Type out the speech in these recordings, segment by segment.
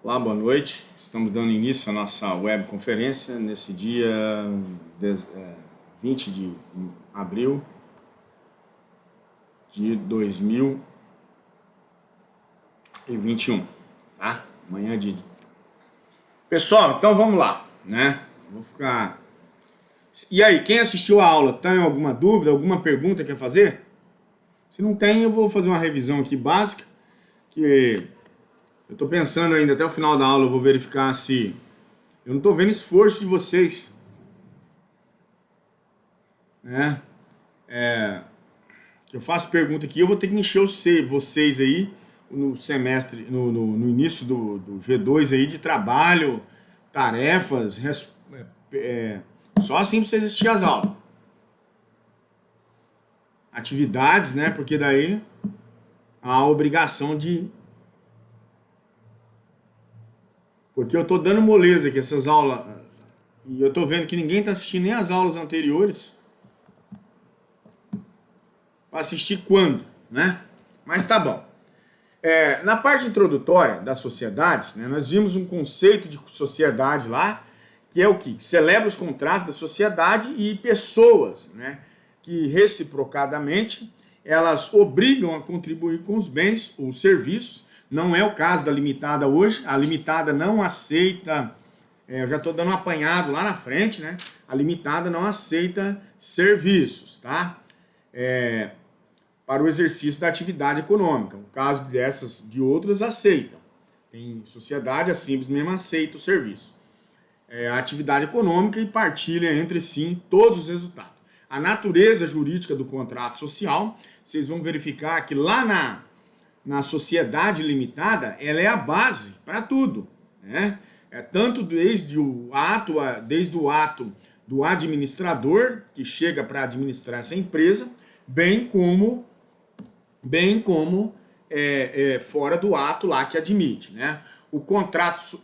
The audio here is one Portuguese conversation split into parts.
Olá, boa noite. Estamos dando início à nossa webconferência nesse dia 20 de abril de 2021, tá? Manhã de... Pessoal, então vamos lá, né? Vou ficar... E aí, quem assistiu a aula, tem alguma dúvida, alguma pergunta quer fazer? Se não tem, eu vou fazer uma revisão aqui básica, que eu estou pensando ainda, até o final da aula eu vou verificar se... Eu não estou vendo esforço de vocês, né? Que eu faço pergunta aqui, eu vou ter que encher vocês aí no semestre, no início do G2 aí de trabalho, tarefas, só assim para vocês assistirem as aulas. Atividades, né? Porque daí há a obrigação de... Porque eu tô dando moleza aqui, essas aulas, e eu tô vendo que ninguém tá assistindo nem as aulas anteriores. Para assistir quando, né? Mas tá bom. Na parte introdutória das sociedades, né, nós vimos um conceito de sociedade lá, que é o que? Celebra os contratos da sociedade e pessoas, né, que reciprocadamente elas obrigam a contribuir com os bens ou serviços. Não é o caso da limitada hoje. A limitada não aceita, eu já estou dando um apanhado lá na frente, né? A limitada não aceita serviços, tá? Para o exercício da atividade econômica. No caso dessas, de outras, aceitam. Tem sociedade, a simples mesmo aceita o serviço. A atividade econômica e partilha entre si todos os resultados. A natureza jurídica do contrato social, vocês vão verificar que lá na sociedade limitada, ela é a base para tudo, né? Tanto desde o ato do administrador, que chega para administrar essa empresa, bem como fora do ato lá que admite, né?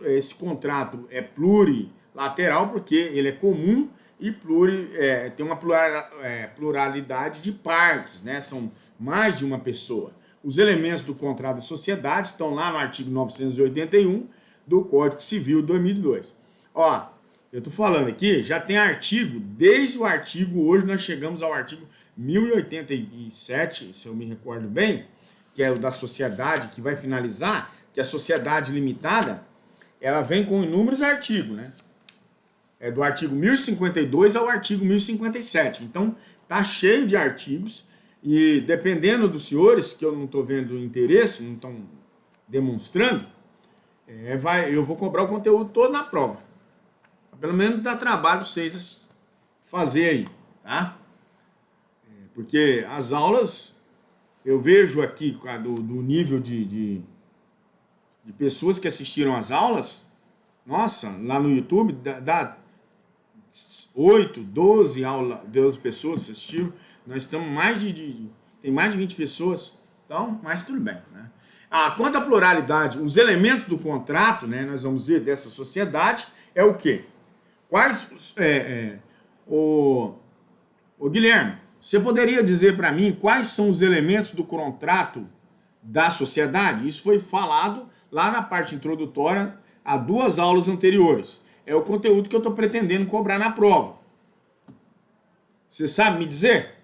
Esse contrato é plurilateral porque ele é comum e tem uma pluralidade de partes, né? São mais de uma pessoa. Os elementos do contrato de sociedade estão lá no artigo 981 do Código Civil de 2002. Ó, eu tô falando aqui, já tem artigo, desde o artigo, hoje nós chegamos ao artigo 1087, se eu me recordo bem, que é o da sociedade, que vai finalizar, que a sociedade limitada, ela vem com inúmeros artigos, né? É do artigo 1052 ao artigo 1057. Então, tá cheio de artigos. E dependendo dos senhores, que eu não estou vendo interesse, não estão demonstrando, eu vou cobrar o conteúdo todo na prova. Pelo menos dá trabalho vocês fazer aí, tá? Porque as aulas, eu vejo aqui do nível de pessoas que assistiram às aulas, nossa, lá no YouTube, dá 8, 12 pessoas assistiram. Nós estamos tem mais de 20 pessoas, então, mas tudo bem, né? Quanto à pluralidade, os elementos do contrato, né, nós vamos ver dessa sociedade, é o quê? O Guilherme, você poderia dizer para mim quais são os elementos do contrato da sociedade? Isso foi falado lá na parte introdutória há 2 aulas anteriores. É o conteúdo que eu estou pretendendo cobrar na prova. Você sabe me dizer?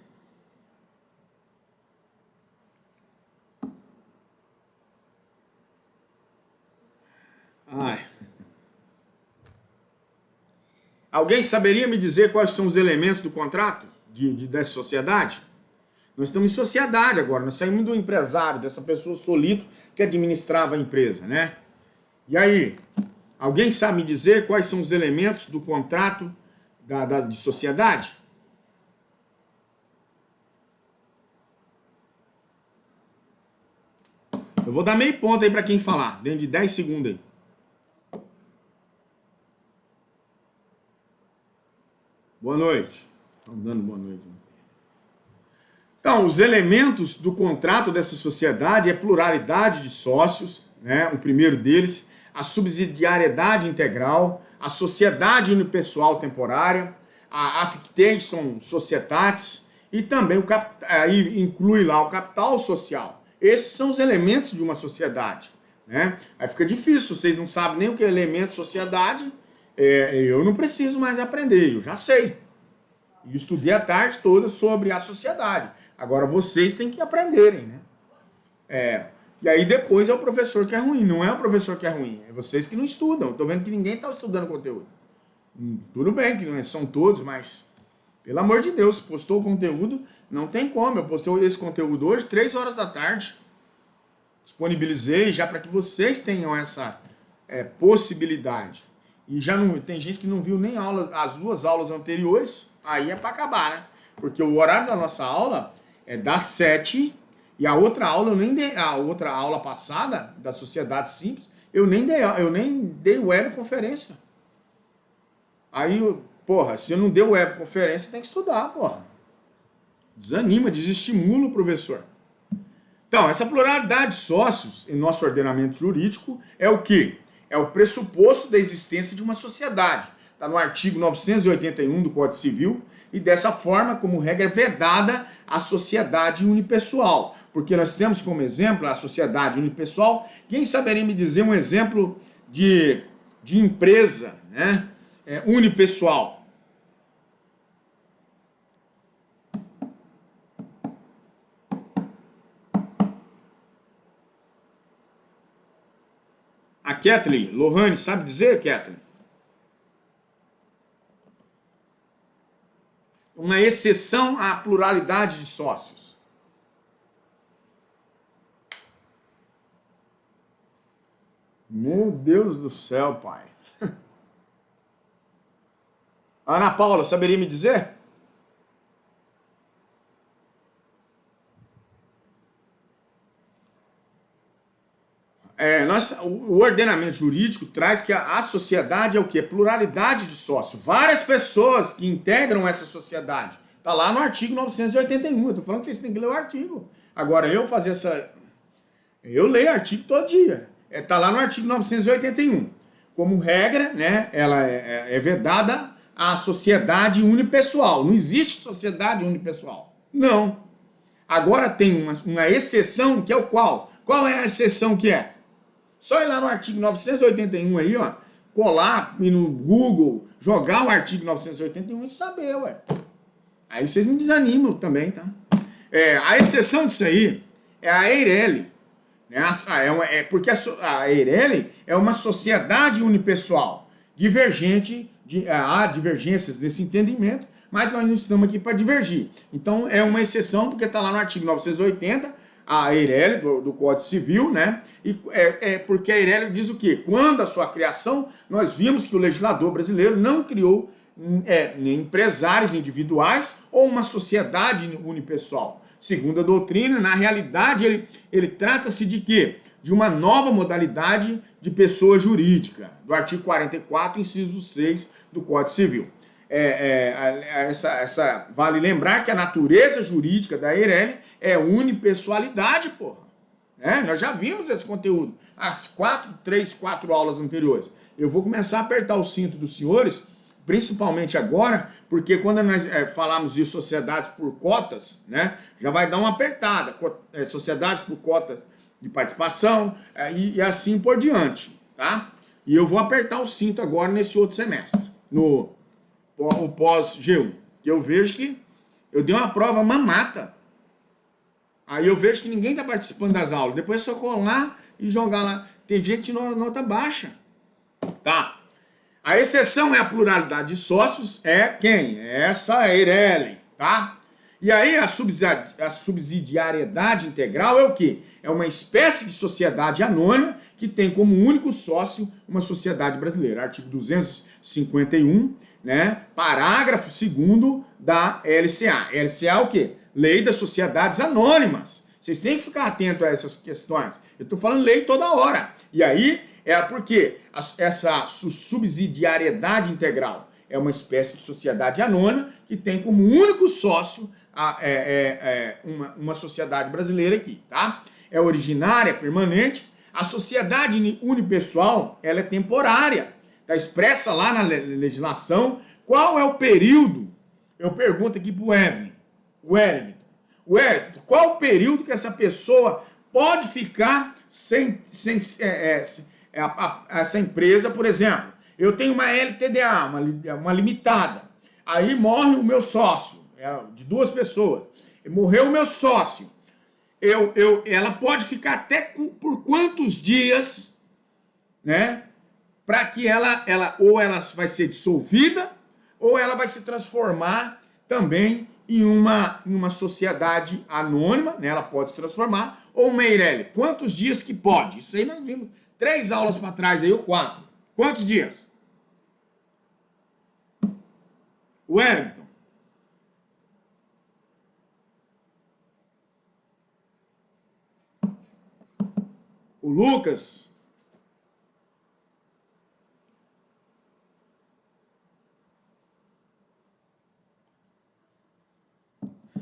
Alguém saberia me dizer quais são os elementos do contrato dessa sociedade? Nós estamos em sociedade agora, nós saímos do empresário, dessa pessoa solito que administrava a empresa, né? E aí, alguém sabe me dizer quais são os elementos do contrato de sociedade? Eu vou dar meio ponto aí para quem falar, dentro de 10 segundos aí. Boa noite. Estão dando boa noite. Então, os elementos do contrato dessa sociedade é pluralidade de sócios, né? O primeiro deles, a subsidiariedade integral, a sociedade unipessoal temporária, a affectation societatis e também aí inclui lá o capital social. Esses são os elementos de uma sociedade, né? Aí fica difícil, vocês não sabem nem o que é elemento sociedade, eu não preciso mais aprender, eu já sei. E estudei a tarde toda sobre a sociedade. Agora vocês têm que aprenderem, né? E aí depois é o professor que é ruim, não é o professor que é ruim, é vocês que não estudam. Estou vendo que ninguém está estudando conteúdo. Tudo bem que não são todos, mas pelo amor de Deus, postou o conteúdo, não tem como. Eu postei esse conteúdo hoje, 3 horas da tarde. Disponibilizei já para que vocês tenham essa possibilidade. E já não tem gente que não viu nem as 2 aulas anteriores, aí é para acabar, né? Porque o horário da nossa aula é das 7 e a outra aula eu nem dei, a outra aula passada da Sociedade Simples, eu nem dei webconferência. Aí, porra, se eu não dei webconferência, tem que estudar, porra. Desanima, desestimula o professor. Então, essa pluralidade de sócios em nosso ordenamento jurídico é o quê? É o pressuposto da existência de uma sociedade. Está no artigo 981 do Código Civil, e dessa forma, como regra, é vedada a sociedade unipessoal. Porque nós temos como exemplo a sociedade unipessoal. Quem saberia me dizer um exemplo de empresa, né? Unipessoal? A Kathleen, Lohane, sabe dizer, Kathleen? Uma exceção à pluralidade de sócios. Meu Deus do céu, pai. Ana Paula, saberia me dizer? O ordenamento jurídico traz que a sociedade é o quê? Pluralidade de sócios. Várias pessoas que integram essa sociedade. Está lá no artigo 981. Eu estou falando que vocês têm que ler o artigo. Agora, eu leio artigo todo dia. Está lá no artigo 981. Como regra, né, ela é vedada a sociedade unipessoal. Não existe sociedade unipessoal. Não. Agora tem uma exceção, que é o qual? Qual é a exceção que é? Só ir lá no artigo 981 aí, ó, colar e no Google, jogar o artigo 981 e saber, ué. Aí vocês me desanimam também, tá? A exceção disso aí é a Eireli. Né? Porque a Eireli é uma sociedade unipessoal, divergente, há divergências nesse entendimento, mas nós não estamos aqui para divergir. Então é uma exceção, porque está lá no artigo 980, a Eireli, do Código Civil, né? E porque a Eireli diz o quê? Quando a sua criação, nós vimos que o legislador brasileiro não criou nem empresários individuais ou uma sociedade unipessoal. Segundo a doutrina, na realidade, ele trata-se de quê? De uma nova modalidade de pessoa jurídica, do artigo 44, inciso 6 do Código Civil. Vale lembrar que a natureza jurídica da Eireli é unipessoalidade, porra. Nós já vimos esse conteúdo, as 4 aulas anteriores. Eu vou começar a apertar o cinto dos senhores, principalmente agora, porque quando nós falamos de sociedades por cotas, né, já vai dar uma apertada. Sociedades por cotas de participação e assim por diante, tá? E eu vou apertar o cinto agora nesse outro semestre, no pós-G1, que eu vejo que eu dei uma prova mamata. Aí eu vejo que ninguém está participando das aulas. Depois é só colar e jogar lá. Tem gente nota baixa. Tá. A exceção é a pluralidade de sócios. É quem? É essa Eireli, tá? E aí a subsidiariedade integral é o quê? É uma espécie de sociedade anônima que tem como único sócio uma sociedade brasileira. Artigo 251, né? Parágrafo 2º da LCA. LCA é o quê? Lei das Sociedades Anônimas. Vocês têm que ficar atentos a essas questões. Eu estou falando lei toda hora. E aí porque essa subsidiariedade integral é uma espécie de sociedade anônima que tem como único sócio uma sociedade brasileira aqui, tá? É originária, permanente. A sociedade unipessoal, ela é temporária. Está expressa lá na legislação. Qual é o período? Eu pergunto aqui para o Wellington, qual o período que essa pessoa pode ficar essa empresa, por exemplo, eu tenho uma LTDA, uma limitada, aí morre o meu sócio, de 2 pessoas, morreu o meu sócio, ela pode ficar até por quantos dias, né? Para que ela vai ser dissolvida ou ela vai se transformar também em uma sociedade anônima, né? Ela pode se transformar, ou Meirelli, quantos dias que pode? Isso aí nós vimos 3 aulas para trás aí, ou 4. Quantos dias? Wellington. O Lucas.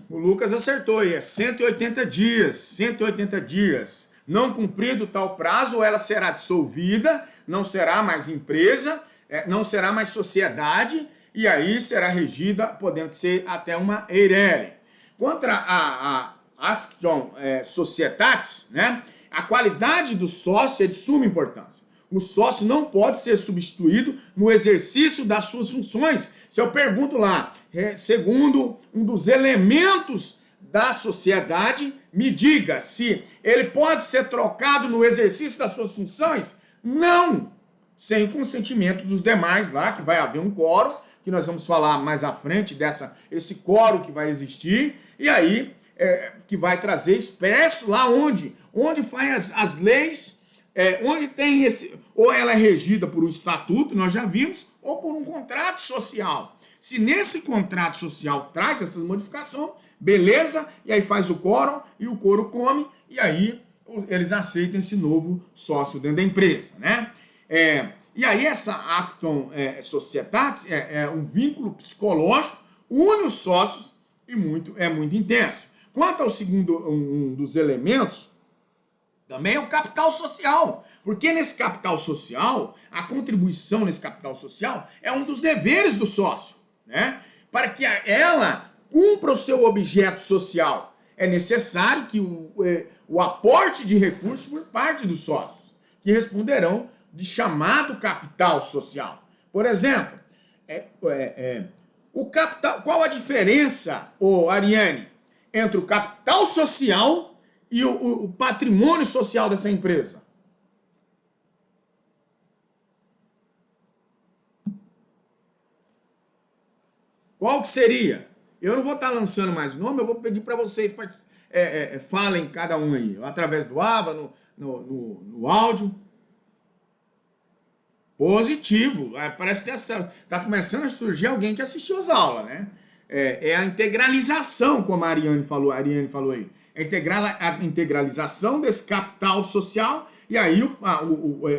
O Lucas acertou aí, é 180 dias, 180 dias. Não cumprido tal prazo, ela será dissolvida, não será mais empresa, não será mais sociedade, e aí será regida, podendo ser até uma EIRELI. Contra a Action Societatis, né, a qualidade do sócio é de suma importância. O sócio não pode ser substituído no exercício das suas funções. Se eu pergunto lá, segundo um dos elementos da sociedade, me diga se ele pode ser trocado no exercício das suas funções? Não! Sem o consentimento dos demais lá, que vai haver um quórum, que nós vamos falar mais à frente esse quórum que vai existir, e aí que vai trazer expresso lá onde faz as leis, onde tem ou ela é regida por um estatuto, nós já vimos, ou por um contrato social. Se nesse contrato social traz essas modificações, beleza, e aí faz o quórum, e o quórum come, e aí eles aceitam esse novo sócio dentro da empresa, né? E aí essa Action Societatis é um vínculo psicológico, une os sócios e é muito intenso. Quanto ao segundo um dos elementos, também é o capital social. Porque nesse capital social, a contribuição nesse capital social é um dos deveres do sócio, né? Para que ela cumpra o seu objeto social, é necessário que o aporte de recursos por parte dos sócios, que responderão de chamado capital social. Por exemplo, o capital, qual a diferença, Ariane, entre o capital social e o patrimônio social dessa empresa? Qual que seria? Eu não vou estar lançando mais o nome, eu vou pedir para vocês falem cada um aí, através do AVA, no áudio. Positivo. Parece que está começando a surgir alguém que assistiu as aulas, né? É a integralização, como a Ariane falou aí. A integralização desse capital social e aí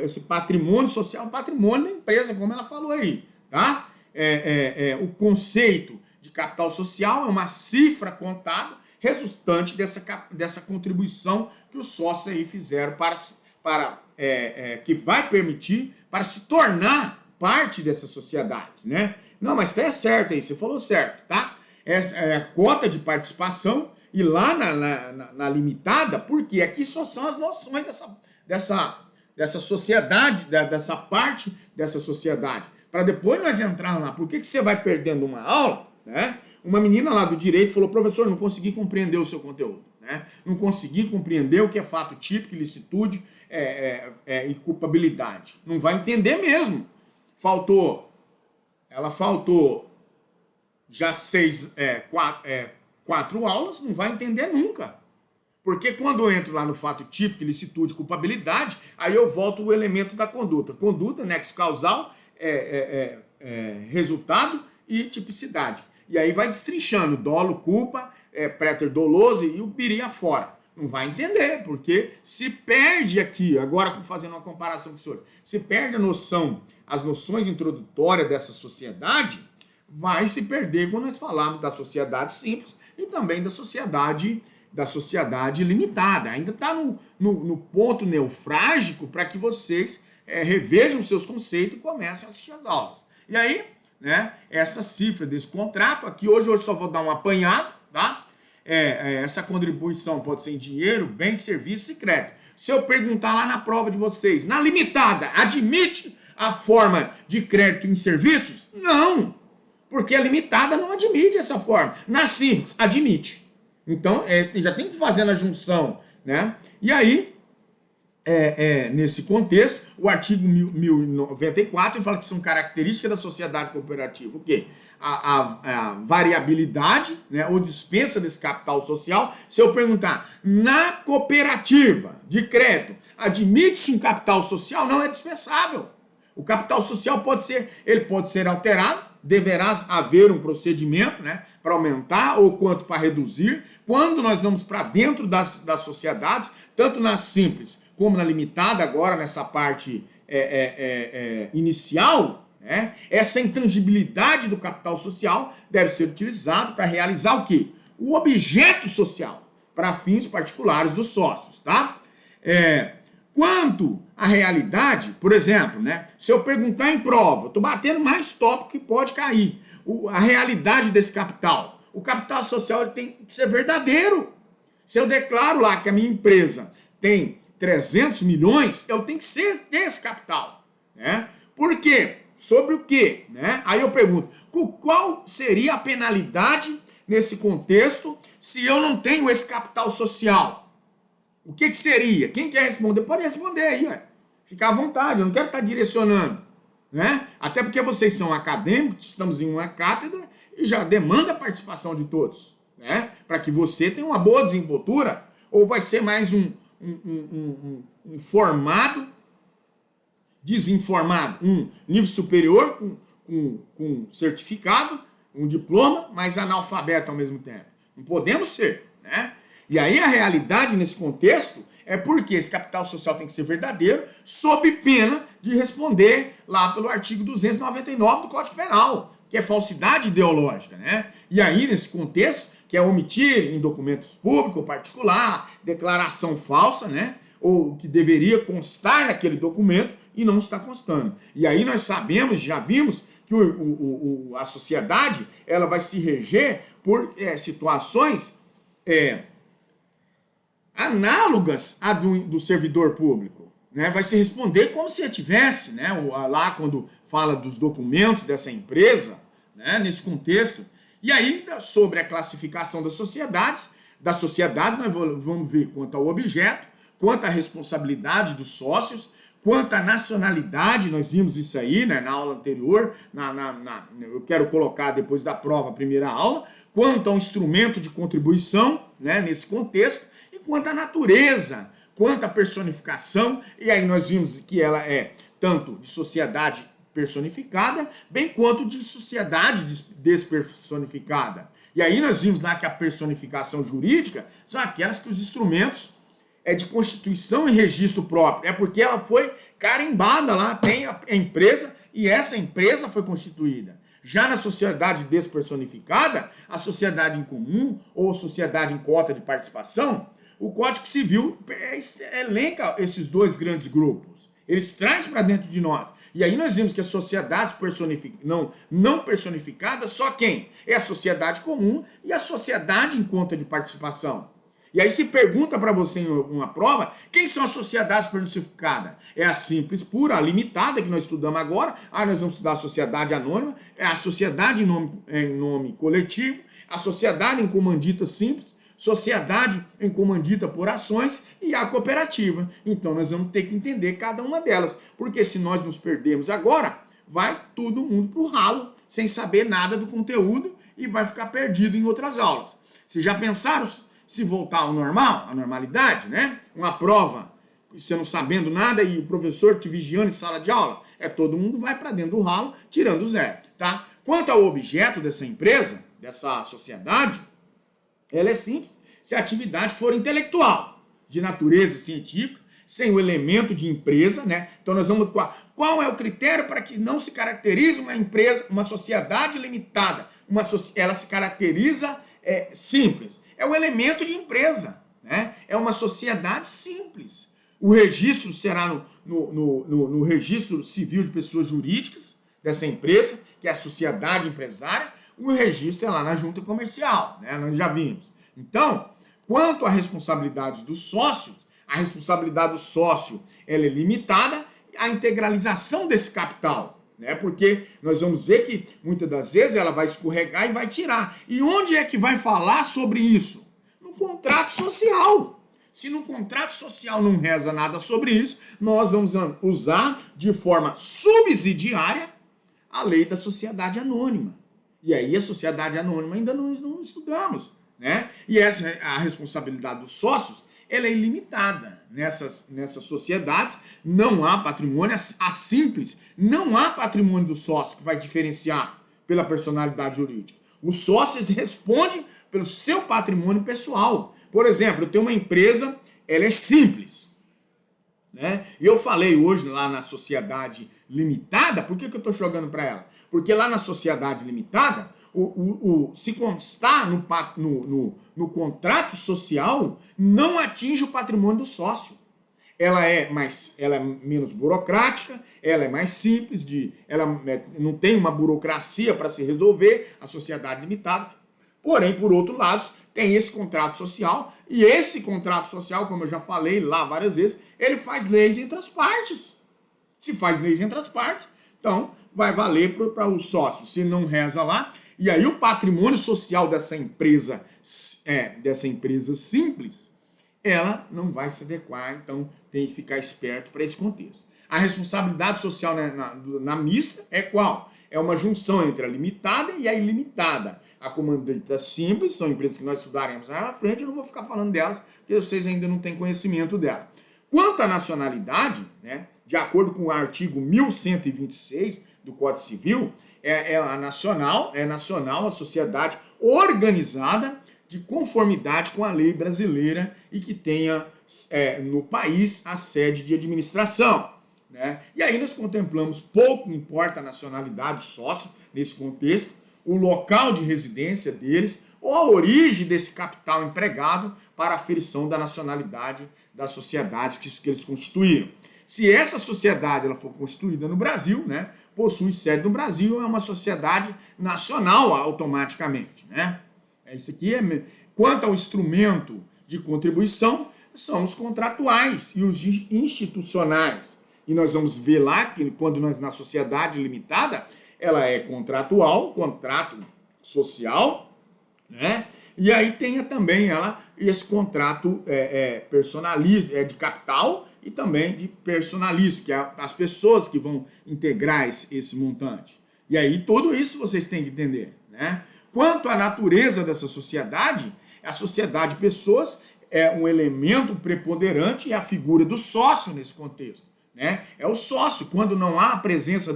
esse patrimônio social, o patrimônio da empresa, como ela falou aí, tá? O conceito de capital social é uma cifra contábil resultante dessa contribuição que os sócios aí fizeram que vai permitir para se tornar parte dessa sociedade, né? Não, mas tá certo aí, você falou certo, tá? Essa é a cota de participação e lá na limitada, porque aqui só são as noções dessa sociedade, dessa parte dessa sociedade. Para depois nós entrarmos lá. Por que você vai perdendo uma aula, né? Uma menina lá do direito falou, professor, não consegui compreender o seu conteúdo, né? Não consegui compreender o que é fato típico, ilicitude e culpabilidade. Não vai entender mesmo. Ela faltou já 4 aulas, não vai entender nunca. Porque quando eu entro lá no fato típico, ilicitude, culpabilidade, aí eu volto o elemento da conduta. Conduta, nexo causal, resultado e tipicidade. E aí vai destrinchando dolo, culpa, préter doloso e o biri afora. Não vai entender, porque se perde aqui, agora fazendo uma comparação com o senhor, se perde as noções introdutórias dessa sociedade, vai se perder quando nós falamos da sociedade simples e também da sociedade limitada. Ainda está no ponto neofrágico para que vocês revejam seus conceitos e comecem a assistir as aulas. E aí, né, essa cifra desse contrato, aqui hoje eu só vou dar um apanhado, tá? essa contribuição pode ser em dinheiro, bem, serviço e crédito. Se eu perguntar lá na prova de vocês, na limitada, admite a forma de crédito em serviços? Não, porque a limitada não admite essa forma. Na simples, admite. Então, já tem que fazer a junção, né? E aí, nesse contexto, o artigo 1094 fala que são características da sociedade cooperativa. O quê? A variabilidade, né, ou dispensa desse capital social. Se eu perguntar, na cooperativa de crédito, admite-se um capital social? Não é dispensável. O capital social pode ser alterado, deverá haver um procedimento, né, para aumentar ou quanto para reduzir. Quando nós vamos para dentro das sociedades, tanto na simples como na limitada, agora nessa parte inicial, né, essa intangibilidade do capital social deve ser utilizado para realizar o quê? O objeto social, para fins particulares dos sócios, tá? Quanto à realidade, por exemplo, né, se eu perguntar em prova, eu estou batendo mais tópico que pode cair, a realidade desse capital. O capital social ele tem que ser verdadeiro. Se eu declaro lá que a minha empresa tem 300 milhões, eu tenho que ter esse capital, né? Por quê? Sobre o quê? Né? Aí eu pergunto, qual seria a penalidade nesse contexto se eu não tenho esse capital social? O que seria? Quem quer responder? Pode responder aí, ué. Fica à vontade, eu não quero estar direcionando, né? Até porque vocês são acadêmicos, estamos em uma cátedra e já demanda a participação de todos, né? Para que você tenha uma boa desenvoltura, ou vai ser mais um formado, desinformado, um nível superior com certificado, um diploma, mas analfabeto ao mesmo tempo. Não podemos ser, né? E aí a realidade nesse contexto é porque esse capital social tem que ser verdadeiro, sob pena de responder lá pelo artigo 299 do Código Penal, que é falsidade ideológica, né? E aí nesse contexto, que é omitir em documentos públicos ou particular, declaração falsa, né? Ou que deveria constar naquele documento e não está constando. E aí nós sabemos, já vimos, que a sociedade ela vai se reger por situações análogas à do servidor público, né? Vai se responder como se tivesse, né? Lá quando fala dos documentos dessa empresa, né? Nesse contexto. E aí, sobre a classificação das sociedades, nós vamos ver quanto ao objeto, quanto à responsabilidade dos sócios, quanto à nacionalidade, nós vimos isso aí, né, na aula anterior, eu quero colocar depois da prova a primeira aula, quanto ao instrumento de contribuição, né, nesse contexto, e quanto à natureza, quanto à personificação, e aí nós vimos que ela é tanto de sociedade personificada, bem quanto de sociedade despersonificada. E aí nós vimos lá que a personificação jurídica são aquelas que os instrumentos de constituição e registro próprio. É porque ela foi carimbada lá, tem a empresa, e essa empresa foi constituída. Já na sociedade despersonificada, a sociedade em comum ou sociedade em cota de participação, o Código Civil elenca esses dois grandes grupos. Eles trazem para dentro de nós. E aí nós vimos que as sociedades não personificadas, só quem? É a sociedade comum e a sociedade em conta de participação. E aí se pergunta para você em uma prova, quem são as sociedades personificadas? É a simples pura, a limitada, que nós estudamos agora. Nós vamos estudar a sociedade anônima, é a sociedade em nome coletivo, a sociedade em comandita simples, sociedade em comandita por ações e a cooperativa. Então nós vamos ter que entender cada uma delas, porque se nós nos perdermos agora, vai todo mundo pro ralo, sem saber nada do conteúdo e vai ficar perdido em outras aulas. Vocês já pensaram se voltar ao normal, à normalidade, né? Uma prova, você não sabendo nada e o professor te vigiando em sala de aula, todo mundo vai para dentro do ralo, tirando zero, tá? Quanto ao objeto dessa empresa, dessa sociedade, ela é simples. Se a atividade for intelectual, de natureza científica, sem o elemento de empresa, né? Então nós vamos... Qual é o critério para que não se caracterize uma empresa, uma sociedade limitada? Ela se caracteriza simples. É o elemento de empresa, né? É uma sociedade simples. O registro será no registro civil de pessoas jurídicas dessa empresa, que é a sociedade empresária. O registro é lá na junta comercial, né? Nós já vimos. Então, quanto à responsabilidade dos sócios, a responsabilidade do sócio ela é limitada à integralização desse capital, né? Porque nós vamos ver que muitas das vezes ela vai escorregar e vai tirar. E onde é que vai falar sobre isso? No contrato social. Se no contrato social não reza nada sobre isso, nós vamos usar de forma subsidiária a lei da sociedade anônima. E aí a sociedade anônima ainda não estudamos, né? E essa a responsabilidade dos sócios, ela é ilimitada. Nessas sociedades não há patrimônio, a simples, não há patrimônio do sócio que vai diferenciar pela personalidade jurídica. Os sócios respondem pelo seu patrimônio pessoal. Por exemplo, eu tenho uma empresa, ela é simples, né? E eu falei hoje lá na sociedade limitada, por que eu estou jogando para ela? Porque lá na sociedade limitada, se constar no contrato social, não atinge o patrimônio do sócio. Ela é menos burocrática, ela é mais simples, ela não tem uma burocracia para se resolver, a sociedade limitada. Porém, por outro lado, tem esse contrato social, e esse contrato social, como eu já falei lá várias vezes, ele faz leis entre as partes. Se faz leis entre as partes, então vai valer para o sócio. Se não reza lá, e aí o patrimônio social dessa empresa simples, ela não vai se adequar, então tem que ficar esperto para esse contexto. A responsabilidade social na mista é qual? É uma junção entre a limitada e a ilimitada. A comandita simples são empresas que nós estudaremos lá na frente, eu não vou ficar falando delas, porque vocês ainda não têm conhecimento dela. Quanto à nacionalidade, né, de acordo com o artigo 1126 do Código Civil, é nacional a sociedade organizada de conformidade com a lei brasileira e que tenha no país a sede de administração, né? E aí nós contemplamos, pouco importa a nacionalidade do sócio nesse contexto, o local de residência deles ou a origem desse capital empregado para a aferição da nacionalidade das sociedades que eles constituíram. Se essa sociedade ela for constituída no Brasil, né, possui sede no Brasil, é uma sociedade nacional automaticamente, né? Isso aqui quanto ao instrumento de contribuição, são os contratuais e os institucionais. E nós vamos ver lá que quando nós na sociedade limitada, ela é contratual, contrato social, né? E aí tem também esse contrato personalista, de capital e também de personalista, que é as pessoas que vão integrar esse montante. E aí tudo isso vocês têm que entender, né? Quanto à natureza dessa sociedade, a sociedade de pessoas é um elemento preponderante e a figura do sócio nesse contexto, né? É o sócio, quando não há a presença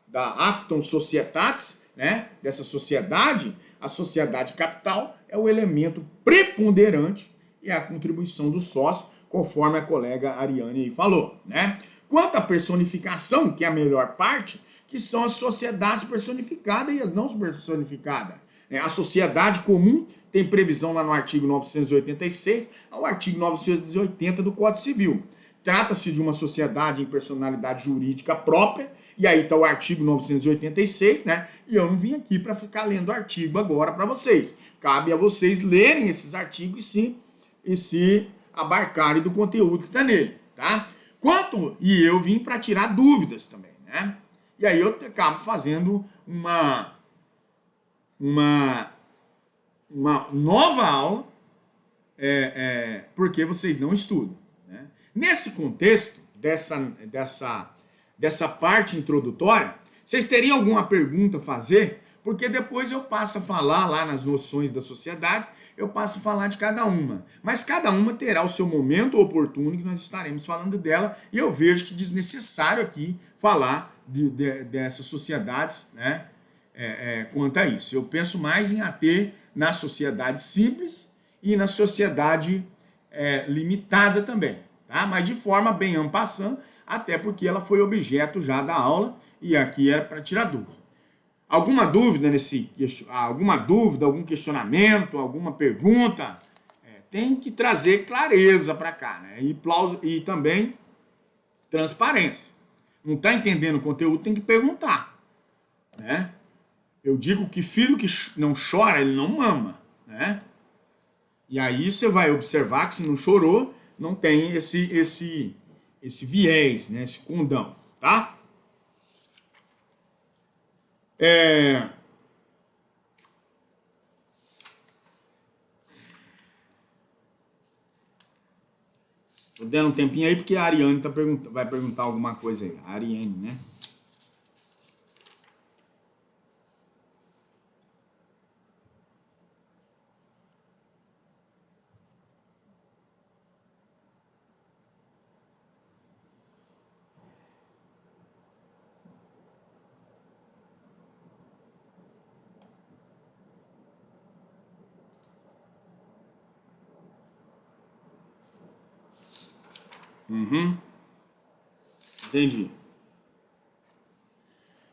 da Actum Societatis, né, dessa sociedade, a sociedade capital é o elemento preponderante e a contribuição do sócio, conforme a colega Ariane aí falou, né? Quanto à personificação, que é a melhor parte, que são as sociedades personificadas e as não personificadas. A sociedade comum tem previsão lá no artigo 986 ao artigo 980 do Código Civil. Trata-se de uma sociedade em personalidade jurídica própria, e aí está o artigo 986, né? E eu não vim aqui para ficar lendo o artigo agora para vocês. Cabe a vocês lerem esses artigos e se abarcarem do conteúdo que está nele, tá? E eu vim para tirar dúvidas também, né? E aí eu acabo fazendo uma nova aula, porque vocês não estudam, né? Nesse contexto dessa parte introdutória, vocês teriam alguma pergunta a fazer? Porque depois eu passo a falar lá nas noções da sociedade, eu passo a falar de cada uma. Mas cada uma terá o seu momento oportuno que nós estaremos falando dela, e eu vejo que é desnecessário aqui falar dessas sociedades, né? Quanto a isso. Eu penso mais em ater na sociedade simples e na sociedade limitada também, tá? Mas de forma bem en passant, até porque ela foi objeto já da aula e aqui era para tirar dúvida. Alguma dúvida algum questionamento, alguma pergunta? Tem que trazer clareza para cá, né? E também transparência. Não está entendendo o conteúdo, tem que perguntar, né? Eu digo que filho que não chora, ele não mama, né? E aí você vai observar que se não chorou, não tem esse viés, né? Esse condão, tá? Tô dando um tempinho aí porque a Ariane vai perguntar alguma coisa aí. A Ariane, né? Entendi.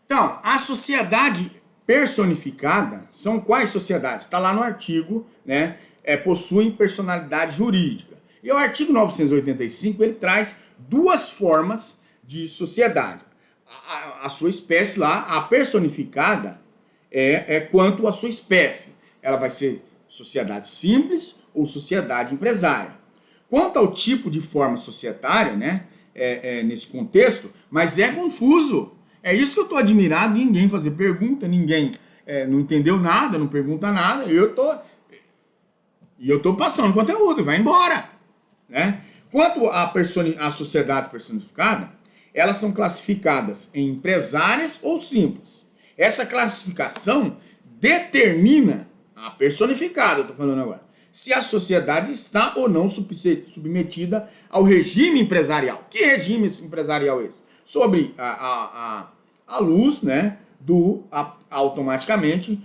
Então, a sociedade personificada são quais sociedades? Está lá no artigo, né? Possuem personalidade jurídica. E o artigo 985 ele traz duas formas de sociedade. A sua espécie lá, a personificada, é quanto à sua espécie. Ela vai ser sociedade simples ou sociedade empresária. Quanto ao tipo de forma societária, né? Nesse contexto, mas é confuso. É isso que eu estou admirado, ninguém fazer pergunta, ninguém não entendeu nada, não pergunta nada, e eu tô passando conteúdo, vai embora. Né? Quanto às sociedades personificadas, elas são classificadas em empresárias ou simples. Essa classificação determina a personificada, eu estou falando agora, se a sociedade está ou não submetida ao regime empresarial. Que regime empresarial é esse? Sobre a luz, né, automaticamente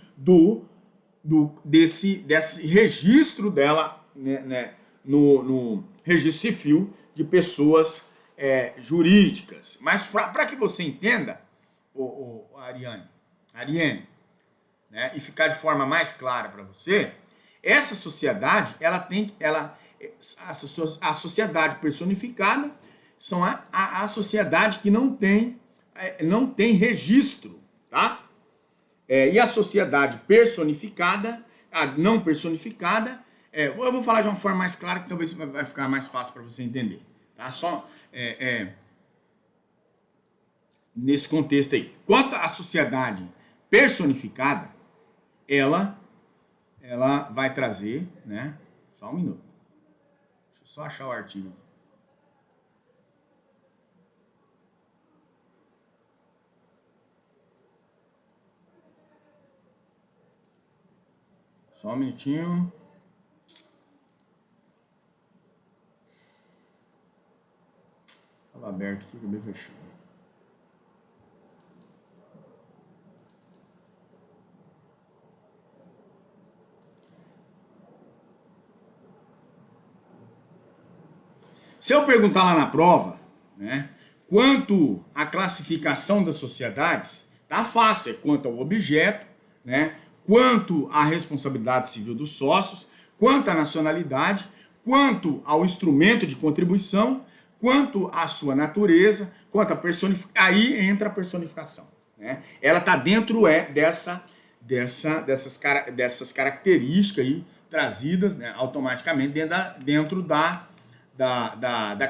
desse registro dela, né, no registro civil de pessoas jurídicas. Mas para que você entenda, Ariane, né, e ficar de forma mais clara para você, essa sociedade, a sociedade personificada são a sociedade que não tem registro, tá? E a sociedade personificada, a não personificada, eu vou falar de uma forma mais clara que talvez vai ficar mais fácil para você entender, tá? Só nesse contexto aí. Quanto à sociedade personificada, ela vai trazer, né? Só um minuto. Deixa eu só achar o artigo aqui. Só um minutinho. Estava aberto aqui, acabei fechando. Se eu perguntar lá na prova, né, quanto à classificação das sociedades, tá fácil, é quanto ao objeto, né, quanto à responsabilidade civil dos sócios, quanto à nacionalidade, quanto ao instrumento de contribuição, quanto à sua natureza, quanto à personificação. Aí entra a personificação. Né? Ela está dentro dessas características aí, trazidas, né, automaticamente dentro da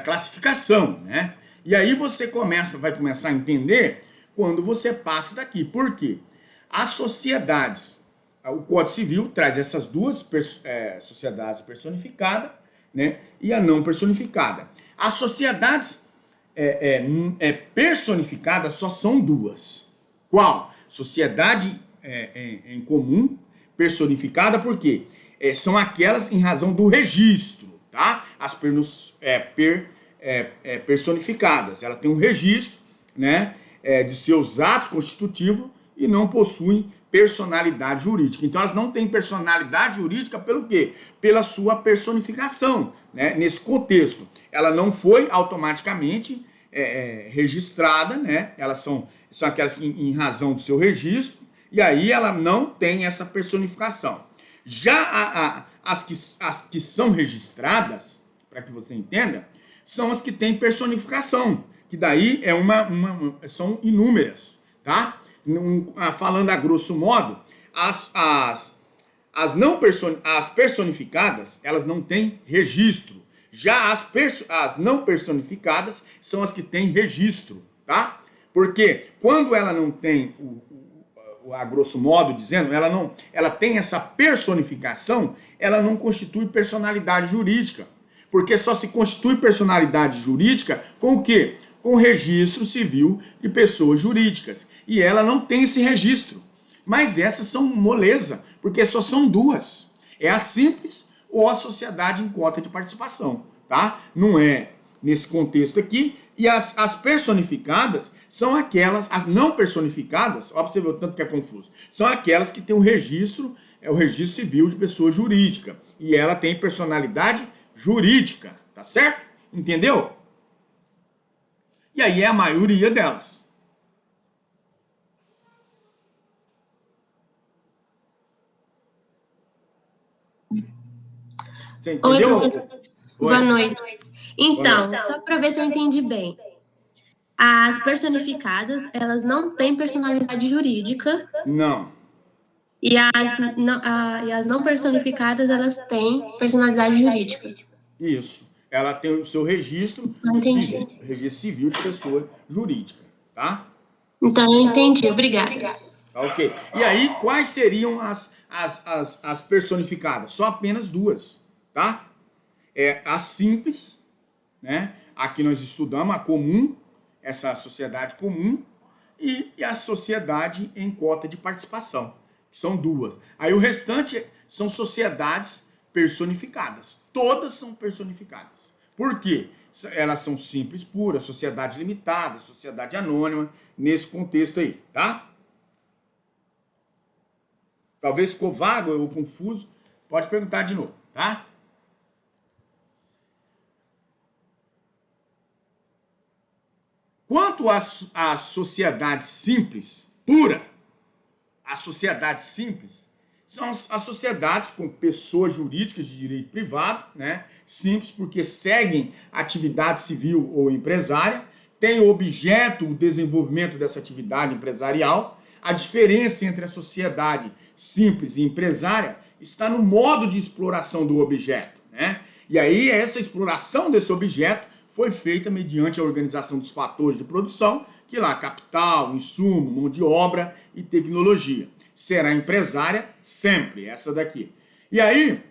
classificação, né? E aí você vai começar a entender quando você passa daqui. Por quê? As sociedades, o Código Civil traz essas duas sociedades personificadas, né, e a não personificada. As sociedades personificadas só são duas. Qual? Sociedade em comum, personificada, por quê? São aquelas em razão do registro. Tá? As personificadas, ela tem um registro, né, de seus atos constitutivos e não possuem personalidade jurídica. Então elas não têm personalidade jurídica pelo quê? Pela sua personificação, né? Nesse contexto. Ela não foi automaticamente registrada, né? Elas são aquelas que em razão do seu registro, e aí ela não tem essa personificação. Já as que são registradas, para que você entenda, são as que têm personificação, que daí são inúmeras, tá? falando a grosso modo, as personificadas, elas não têm registro. Já as não personificadas são as que têm registro, tá? Porque quando ela não tem, a grosso modo dizendo, ela tem essa personificação, ela não constitui personalidade jurídica. Porque só se constitui personalidade jurídica com o quê? Com o registro civil de pessoas jurídicas. E ela não tem esse registro. Mas essas são moleza, porque só são duas. É a simples ou a sociedade em cota de participação, tá? Não é nesse contexto aqui. E as personificadas são aquelas, as não personificadas, ó, pra você ver o tanto que é confuso, são aquelas que têm o registro civil de pessoa jurídica. E ela tem personalidade jurídica, tá certo? Entendeu? E aí é a maioria delas. Você entendeu? Oi, professor. Boa noite. Então, só para ver se eu entendi bem. As personificadas, elas não têm personalidade jurídica. Não. E as não personificadas, elas têm personalidade jurídica. Isso. Ela tem o seu registro civil de pessoa jurídica, tá? Então, eu entendi. Obrigada. Ok. E aí, quais seriam as personificadas? Só apenas duas, tá? É a simples, né? Aqui nós estudamos a comum, essa sociedade comum, e a sociedade em cota de participação, que são duas. Aí o restante são sociedades personificadas. Todas são personificadas. Por quê? Elas são simples, pura, sociedade limitada, sociedade anônima, nesse contexto aí, tá? Talvez ficou vago ou confuso, pode perguntar de novo, tá? Quanto à sociedade simples, pura, a sociedade simples são as sociedades com pessoas jurídicas de direito privado, né? Simples porque seguem atividade civil ou empresária, tem objeto o desenvolvimento dessa atividade empresarial. A diferença entre a sociedade simples e empresária está no modo de exploração do objeto, né? E aí essa exploração desse objeto foi feita mediante a organização dos fatores de produção, que lá capital, insumo, mão de obra e tecnologia. Será empresária sempre, essa daqui. E aí,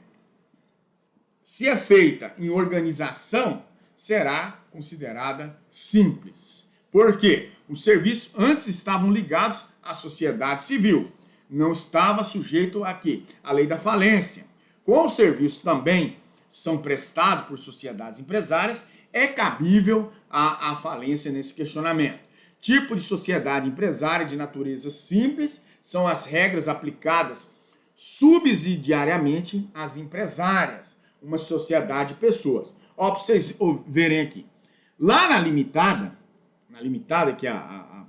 se é feita em organização, será considerada simples. Por quê? Os serviços antes estavam ligados à sociedade civil. Não estava sujeito a quê? A lei da falência. Como os serviços também são prestados por sociedades empresárias, é cabível a falência nesse questionamento. Tipo de sociedade empresária de natureza simples são as regras aplicadas subsidiariamente às empresárias, uma sociedade de pessoas. Ó, para vocês verem aqui. Lá na limitada, que é a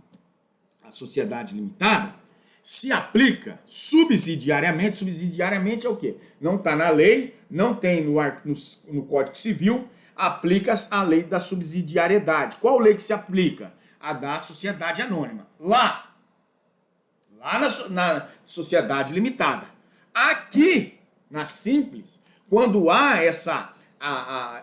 sociedade limitada, se aplica subsidiariamente. Subsidiariamente é o quê? Não está na lei, não tem no Código Civil, aplica a lei da subsidiariedade. Qual lei que se aplica? A da sociedade anônima. Lá na sociedade limitada. Aqui, na simples, quando há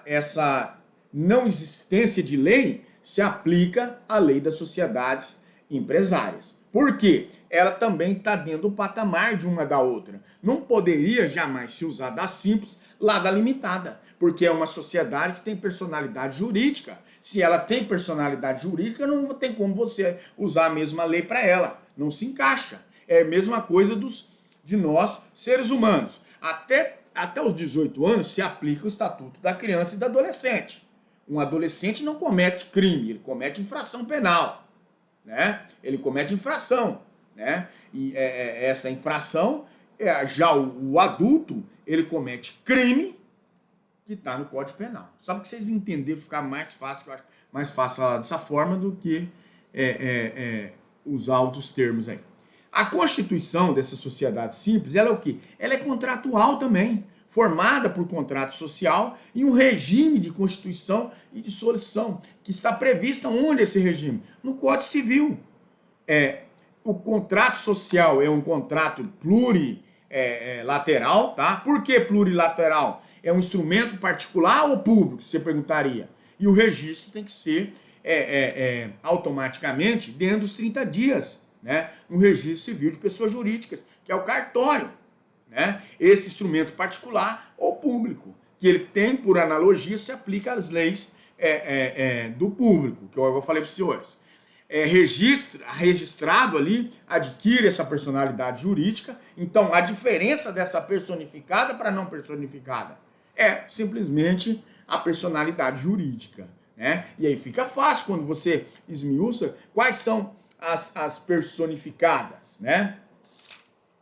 essa não existência de lei, se aplica a lei das sociedades empresárias. Por quê? Ela também está dentro do patamar de uma da outra. Não poderia jamais se usar da simples lá da limitada, porque é uma sociedade que tem personalidade jurídica. Se ela tem personalidade jurídica, não tem como você usar a mesma lei para ela. Não se encaixa. É a mesma coisa de nós, seres humanos. Até os 18 anos se aplica o Estatuto da Criança e do Adolescente. Um adolescente não comete crime, ele comete infração penal, né? Ele comete infração, né? E essa infração, já o adulto, ele comete crime que está no Código Penal. Só para que vocês entenderem, ficar mais fácil, eu acho mais fácil falar dessa forma do que usar outros termos aí. A constituição dessa sociedade simples, ela é o quê? Ela é contratual também, formada por contrato social e um regime de constituição e de solução, que está prevista onde esse regime? No Código Civil. o contrato social é um contrato plurilateral, tá? Por que plurilateral? É um instrumento particular ou público, você perguntaria. E o registro tem que ser automaticamente dentro dos 30 dias, né? No registro civil de pessoas jurídicas, que é o cartório, né? Esse instrumento particular ou público, que ele tem, por analogia, se aplica às leis do público, que eu falei para os senhores. Registrado ali, adquire essa personalidade jurídica. Então, a diferença dessa personificada para não personificada é simplesmente a personalidade jurídica, né? E aí fica fácil quando você esmiuça quais são as personificadas, né?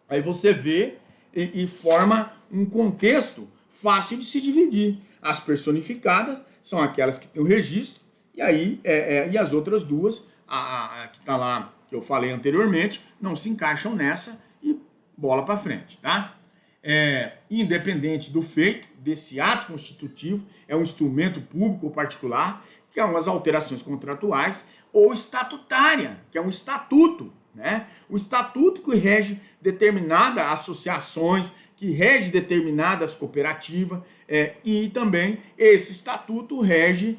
Aí você vê e forma um contexto fácil de se dividir. As personificadas são aquelas que têm o registro, e aí e as outras duas, a que está lá, que eu falei anteriormente, não se encaixam nessa e bola para frente, tá? Independente do feito desse ato constitutivo, é um instrumento público ou particular, que é umas alterações contratuais, ou estatutária, que é um estatuto, né? O estatuto que rege determinadas associações, que rege determinadas cooperativas, e também esse estatuto rege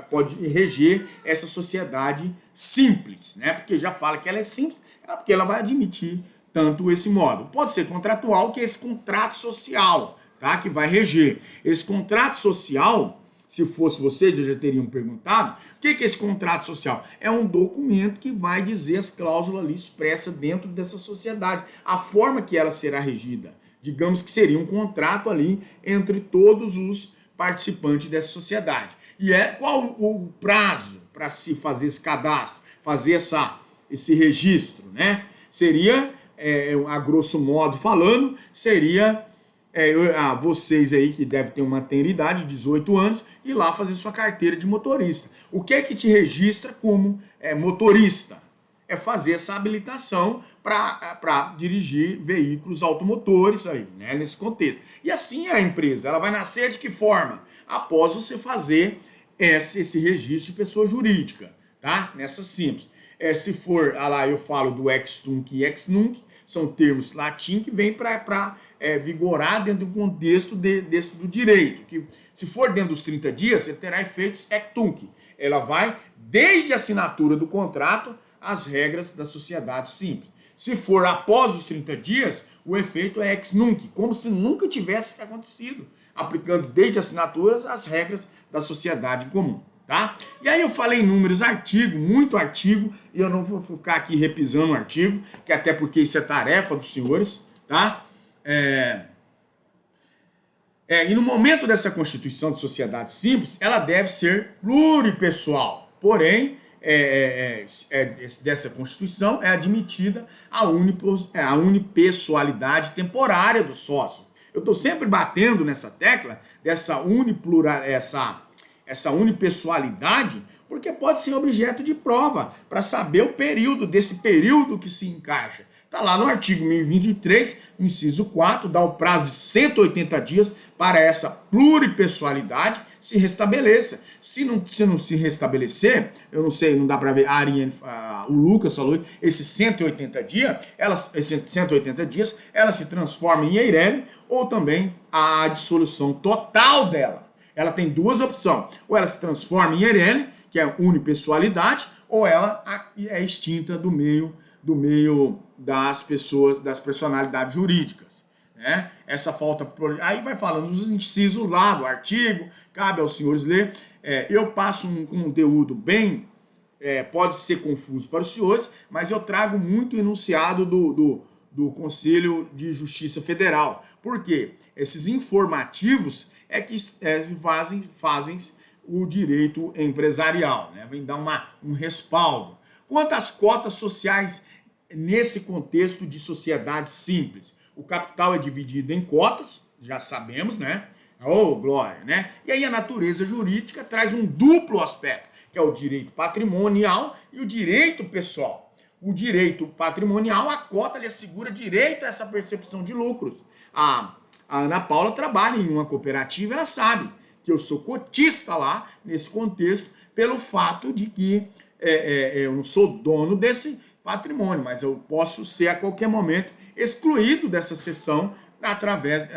pode reger essa sociedade simples, né? Porque já fala que ela é simples, porque ela vai admitir tanto esse modo. Pode ser contratual, que é esse contrato social, tá? Que vai reger. Esse contrato social, se fosse vocês, eu já teriam perguntado, o que é esse contrato social? É um documento que vai dizer as cláusulas ali expressas dentro dessa sociedade, a forma que ela será regida. Digamos que seria um contrato ali entre todos os participantes dessa sociedade. E qual o prazo para se fazer esse cadastro, fazer esse registro, né? Seria, a grosso modo falando, seria vocês aí que devem ter uma tenridade, 18 anos, ir lá fazer sua carteira de motorista. O que é que te registra como motorista? É fazer essa habilitação para dirigir veículos automotores aí, né, nesse contexto. E assim a empresa, ela vai nascer de que forma? Após você fazer esse registro de pessoa jurídica, tá? Nessa simples. Se for, lá eu falo do ex-tunc e ex-nunc, são termos latim que vêm para vigorar dentro do contexto do direito. Que, se for dentro dos 30 dias, você terá efeitos ex-tunc. Ela vai, desde a assinatura do contrato, as regras da sociedade simples. Se for após os 30 dias, o efeito é ex-nunc, como se nunca tivesse acontecido, aplicando desde assinaturas as regras da sociedade comum, tá? E aí eu falei em números, artigo, muito artigo, e eu não vou ficar aqui repisando o artigo, que até porque isso é tarefa dos senhores, tá? E no momento dessa constituição de sociedade simples, ela deve ser pluripessoal, porém, dessa Constituição é admitida a unipessoalidade temporária do sócio. Eu estou sempre batendo nessa tecla dessa essa unipessoalidade, porque pode ser objeto de prova para saber o período, desse período que se encaixa. Está lá no artigo 1023, inciso 4, dá o prazo de 180 dias para essa pluripessoalidade se restabeleça. Se não se restabelecer, eu não sei, não dá para ver, o Lucas falou, esses 180 dias, ela se transforma em eirene ou também a dissolução total dela. Ela tem duas opções, ou ela se transforma em eirene, que é unipessoalidade, ou ela é extinta do meio das pessoas, das personalidades jurídicas, né? Essa falta, aí vai falando dos incisos lá do artigo, cabe aos senhores ler. Eu passo um conteúdo bem, pode ser confuso para os senhores, mas eu trago muito enunciado do Conselho de Justiça Federal. Por quê? Esses informativos que fazem o direito empresarial, né? Vem dar um respaldo. Quanto às cotas sociais nesse contexto de sociedade simples, o capital é dividido em cotas, já sabemos, né? Oh, glória, né? E aí a natureza jurídica traz um duplo aspecto, que é o direito patrimonial e o direito pessoal. O direito patrimonial, a cota lhe assegura direito a essa percepção de lucros. A Ana Paula trabalha em uma cooperativa, ela sabe que eu sou cotista lá, nesse contexto, pelo fato de que eu não sou dono desse patrimônio, mas eu posso ser a qualquer momento excluído dessa cessão através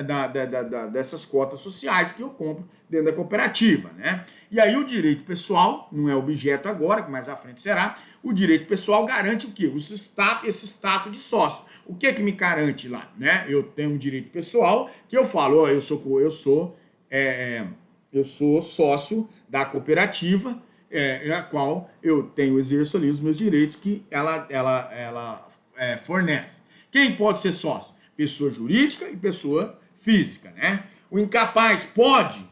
dessas cotas sociais que eu compro dentro da cooperativa, né? E aí o direito pessoal, não é objeto agora, que mais à frente será, o direito pessoal garante o quê? Esse status de sócio. O que me garante lá, né? Eu tenho um direito pessoal que eu falo, ó, eu sou sócio da cooperativa, a qual eu exerço ali os meus direitos que ela fornece. Quem pode ser sócio? Pessoa jurídica e pessoa física, né? O incapaz pode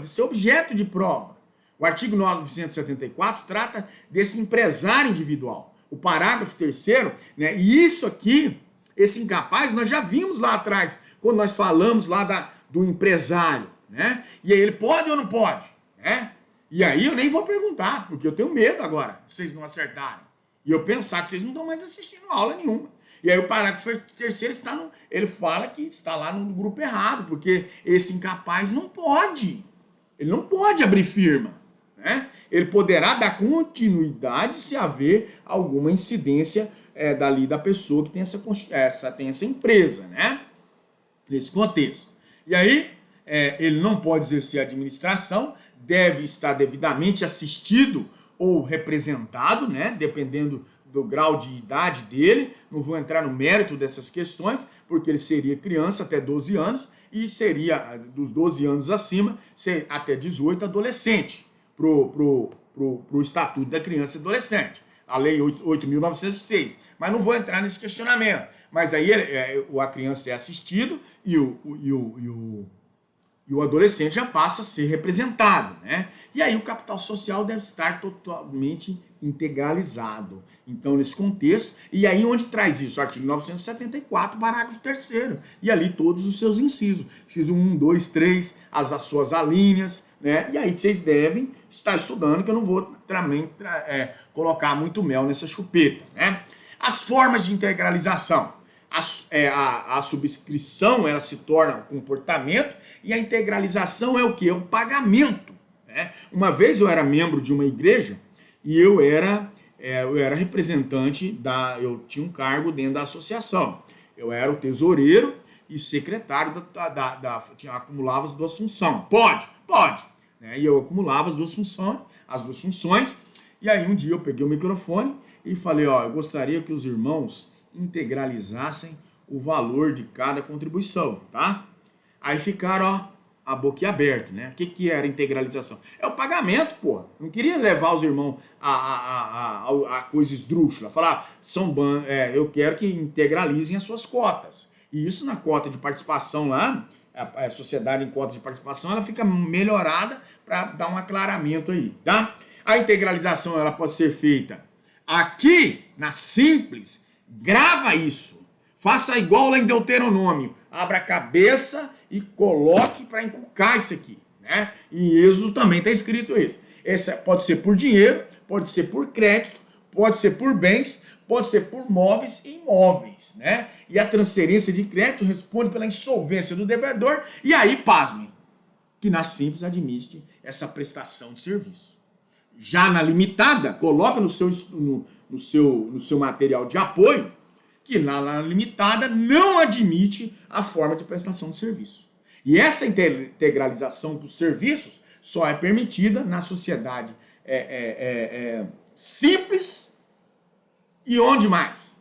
ser objeto de prova. O artigo 974 trata desse empresário individual. O parágrafo 3º, né? E isso aqui, esse incapaz, nós já vimos lá atrás, quando nós falamos lá do empresário, né? E aí ele pode ou não pode, né? E aí eu nem vou perguntar, porque eu tenho medo agora, de vocês não acertarem. E eu pensar que vocês não estão mais assistindo aula nenhuma. E aí o parágrafo 3º ele fala que está lá no grupo errado, porque esse incapaz não pode. Ele não pode abrir firma, né? Ele poderá dar continuidade se haver alguma incidência dali da pessoa que tem essa empresa, né? Nesse contexto. E aí, ele não pode exercer a administração, deve estar devidamente assistido ou representado, né? Dependendo do grau de idade dele. Não vou entrar no mérito dessas questões, porque ele seria criança até 12 anos, e seria dos 12 anos acima, até 18, adolescente, pro Estatuto da Criança e Adolescente, a Lei 8.906. Mas não vou entrar nesse questionamento. Mas aí a criança é assistido e o adolescente já passa a ser representado, né? E aí o capital social deve estar totalmente integralizado. Então, nesse contexto, e aí onde traz isso? O artigo 974, parágrafo 3º, e ali todos os seus incisos. Inciso 1, 2, 3, as suas alíneas, né? E aí vocês devem estar estudando, que eu não vou também colocar muito mel nessa chupeta, né? As formas de integralização. A subscrição, ela se torna um comportamento, e a integralização é o quê? É o pagamento, né? Uma vez eu era membro de uma igreja e eu era representante eu tinha um cargo dentro da associação. Eu era o tesoureiro e secretário acumulava as duas funções. Pode, né? E eu acumulava as duas funções, e aí um dia eu peguei o microfone e falei, ó, eu gostaria que os irmãos integralizassem o valor de cada contribuição, tá? Aí ficaram, ó, a boca aberta, né? O que era integralização? É o pagamento, pô. Não queria levar os irmãos a coisa esdrúxula. Falar, eu quero que integralizem as suas cotas. E isso na cota de participação lá, a sociedade em cota de participação, ela fica melhorada para dar um aclaramento aí, tá? A integralização, ela pode ser feita aqui, na Simples. Grava isso. Faça igual lá em Deuteronômio. Abra a cabeça e coloque para encucar isso aqui, né? Em Êxodo também está escrito isso. Pode ser por dinheiro, pode ser por crédito, pode ser por bens, pode ser por móveis e imóveis, né? E a transferência de crédito responde pela insolvência do devedor. E aí, pasmem, que na Simples admite essa prestação de serviço. Já na limitada, coloca no seu material de apoio que na limitada não admite a forma de prestação de serviço. E essa integralização dos serviços só é permitida na sociedade simples e onde mais?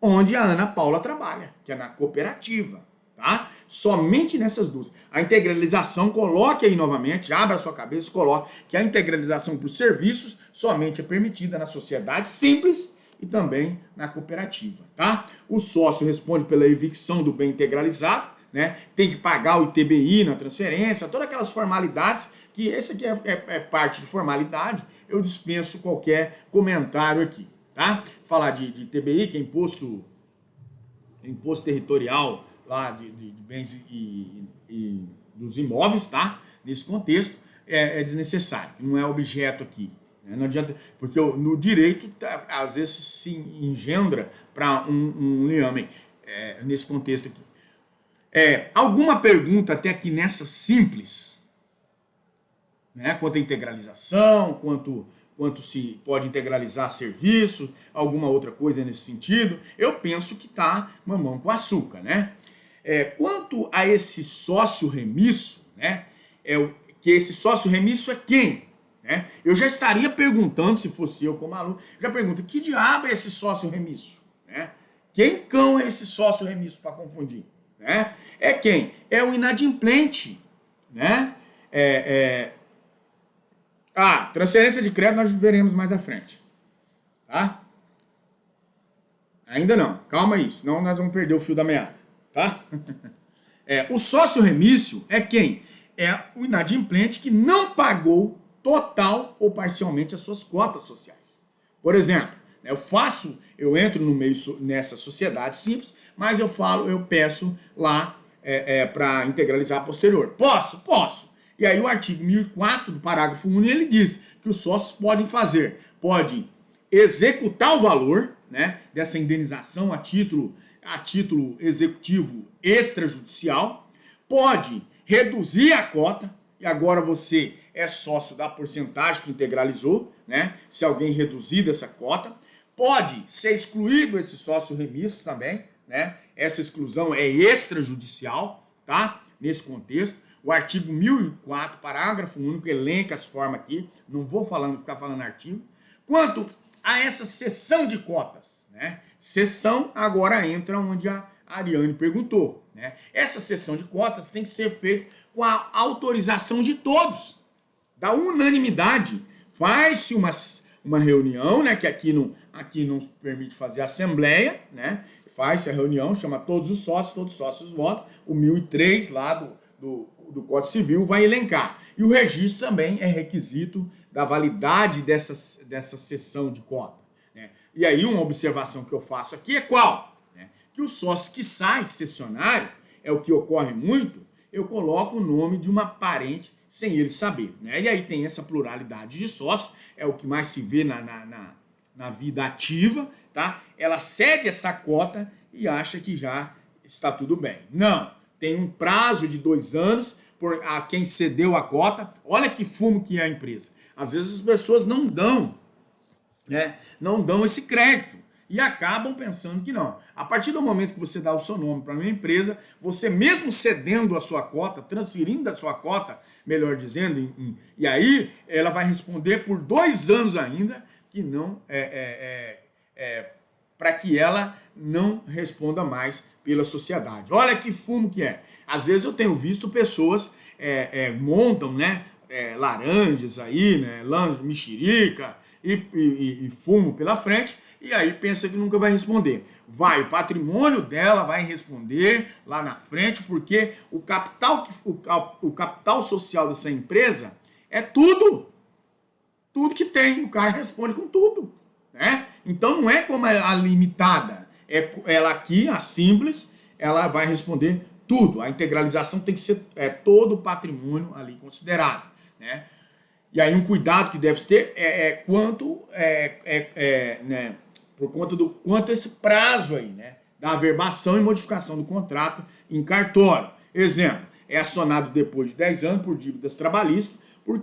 Onde a Ana Paula trabalha, que é na cooperativa, tá? Somente nessas duas. A integralização, coloque aí novamente, abra a sua cabeça, coloque que a integralização por serviços somente é permitida na sociedade simples e também na cooperativa, tá? O sócio responde pela evicção do bem integralizado, né? Tem que pagar o ITBI na transferência, todas aquelas formalidades, que esse aqui é parte de formalidade, eu dispenso qualquer comentário aqui, tá? Falar de ITBI, que é imposto territorial lá de bens e dos imóveis, tá? Nesse contexto, é desnecessário, não é objeto aqui. Não adianta, porque no direito, às vezes, se engendra para um liame, nesse contexto aqui. Alguma pergunta até aqui nessa Simples, né? Quanto à integralização, quanto quanto se pode integralizar serviço, alguma outra coisa nesse sentido, eu penso que está mamão com açúcar, né? Quanto a esse sócio remisso, né? Que esse sócio remisso é quem? Né? Eu já estaria perguntando, se fosse eu como aluno, já pergunto, que diabo é esse sócio remisso? Né? Quem cão é esse sócio remisso para confundir? Né? É quem? É o inadimplente, né? Transferência de crédito nós veremos mais à frente, tá? Ainda não, calma aí, senão nós vamos perder o fio da meada, tá? O sócio remício é quem? É o inadimplente que não pagou total ou parcialmente as suas cotas sociais. Por exemplo, eu entro no meio nessa sociedade simples, mas eu peço lá para integralizar a posterior. Posso. E aí o artigo 1004 do parágrafo único, ele diz que os sócios podem executar o valor, né, dessa indenização a título executivo extrajudicial, pode reduzir a cota, e agora você é sócio da porcentagem que integralizou, né, se alguém reduzir dessa cota, pode ser excluído esse sócio remisso também, né, essa exclusão é extrajudicial, tá, nesse contexto. O artigo 1004, parágrafo único, elenca as formas aqui, não vou ficar falando artigo. Quanto a essa cessão de cotas, né? Cessão agora entra onde a Ariane perguntou, né? Essa cessão de cotas tem que ser feita com a autorização de todos, da unanimidade. Faz-se uma reunião, né? Que aqui não permite fazer assembleia, né? Faz-se a reunião, chama todos os sócios votam. O 1003 lá do Código Civil vai elencar. E o registro também é requisito da validade dessa cessão de cota, né? E aí uma observação que eu faço aqui é qual? Que o sócio que sai cessionário, é o que ocorre muito, eu coloco o nome de uma parente sem ele saber, né? E aí tem essa pluralidade de sócios, é o que mais se vê na vida ativa, tá? Ela cede essa cota e acha que já está tudo bem. Não, tem um prazo de 2 anos a quem cedeu a cota. Olha que fumo que é a empresa. Às vezes as pessoas não dão, né? Não dão esse crédito e acabam pensando que não. A partir do momento que você dá o seu nome para uma empresa, você mesmo cedendo a sua cota, transferindo a sua cota, melhor dizendo, e aí ela vai responder por 2 anos ainda que não para que ela não responda mais pela sociedade. Olha que fumo que é. Às vezes eu tenho visto pessoas montam, né, laranjas aí, né, mexerica e fumo pela frente, e aí pensa que nunca vai responder. O patrimônio dela vai responder lá na frente, porque o capital social dessa empresa é tudo que tem, o cara responde com tudo, né? Então não é como a limitada, ela aqui, a simples, ela vai responder tudo. A integralização tem que ser todo o patrimônio ali considerado, né? E aí um cuidado que deve ter né, por conta do quanto esse prazo aí, né, da averbação e modificação do contrato em cartório. Exemplo, é acionado depois de 10 anos por dívidas trabalhistas, por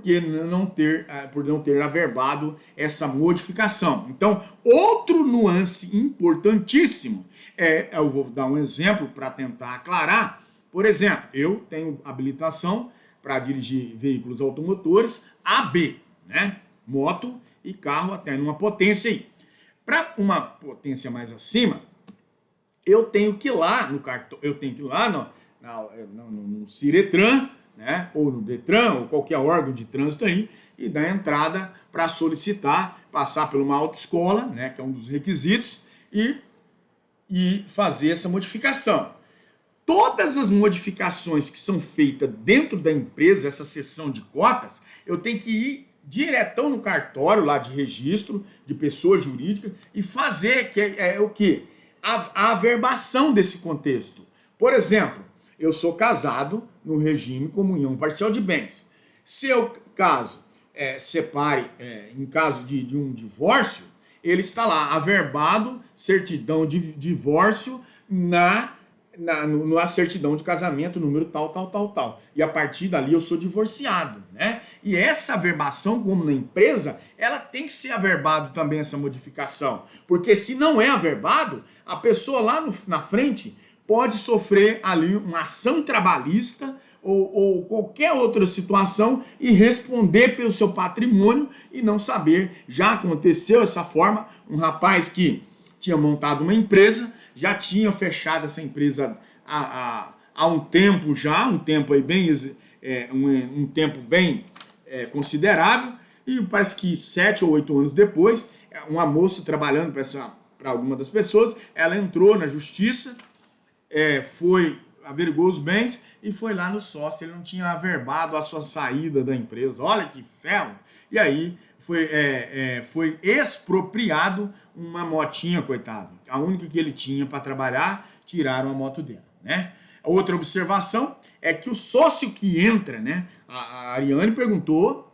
não ter averbado essa modificação. Então, outro nuance importantíssimo eu vou dar um exemplo para tentar aclarar. Por exemplo, eu tenho habilitação para dirigir veículos automotores AB, né? Moto e carro até numa potência aí. Para uma potência mais acima, eu tenho que ir lá no cartão, no Ciretran, né? Ou no Detran, ou qualquer órgão de trânsito aí, e dar entrada para solicitar, passar por uma autoescola, né? Que é um dos requisitos, e fazer essa modificação. Todas as modificações que são feitas dentro da empresa, essa cessão de cotas, eu tenho que ir diretão no cartório lá de registro de pessoa jurídica e fazer o quê? A averbação desse contexto. Por exemplo, eu sou casado no regime comunhão parcial de bens. Se eu separe, em caso de um divórcio, ele está lá, averbado, certidão de divórcio na certidão de casamento, número tal. E a partir dali eu sou divorciado, né? E essa averbação, como na empresa, ela tem que ser averbado também essa modificação. Porque se não é averbado, a pessoa lá na frente pode sofrer ali uma ação trabalhista ou qualquer outra situação e responder pelo seu patrimônio e não saber. Já aconteceu essa forma, um rapaz que tinha montado uma empresa, já tinha fechado essa empresa há um tempo já, um tempo aí bem, um tempo bem considerável, e parece que 7 ou 8 anos depois, uma moça trabalhando para alguma das pessoas, ela entrou na justiça, averigou os bens e foi lá no sócio. Ele não tinha averbado a sua saída da empresa. Olha que ferro! E aí foi expropriado uma motinha, coitado. A única que ele tinha para trabalhar, tiraram a moto dele, né? Outra observação é que o sócio que entra, né? A Ariane perguntou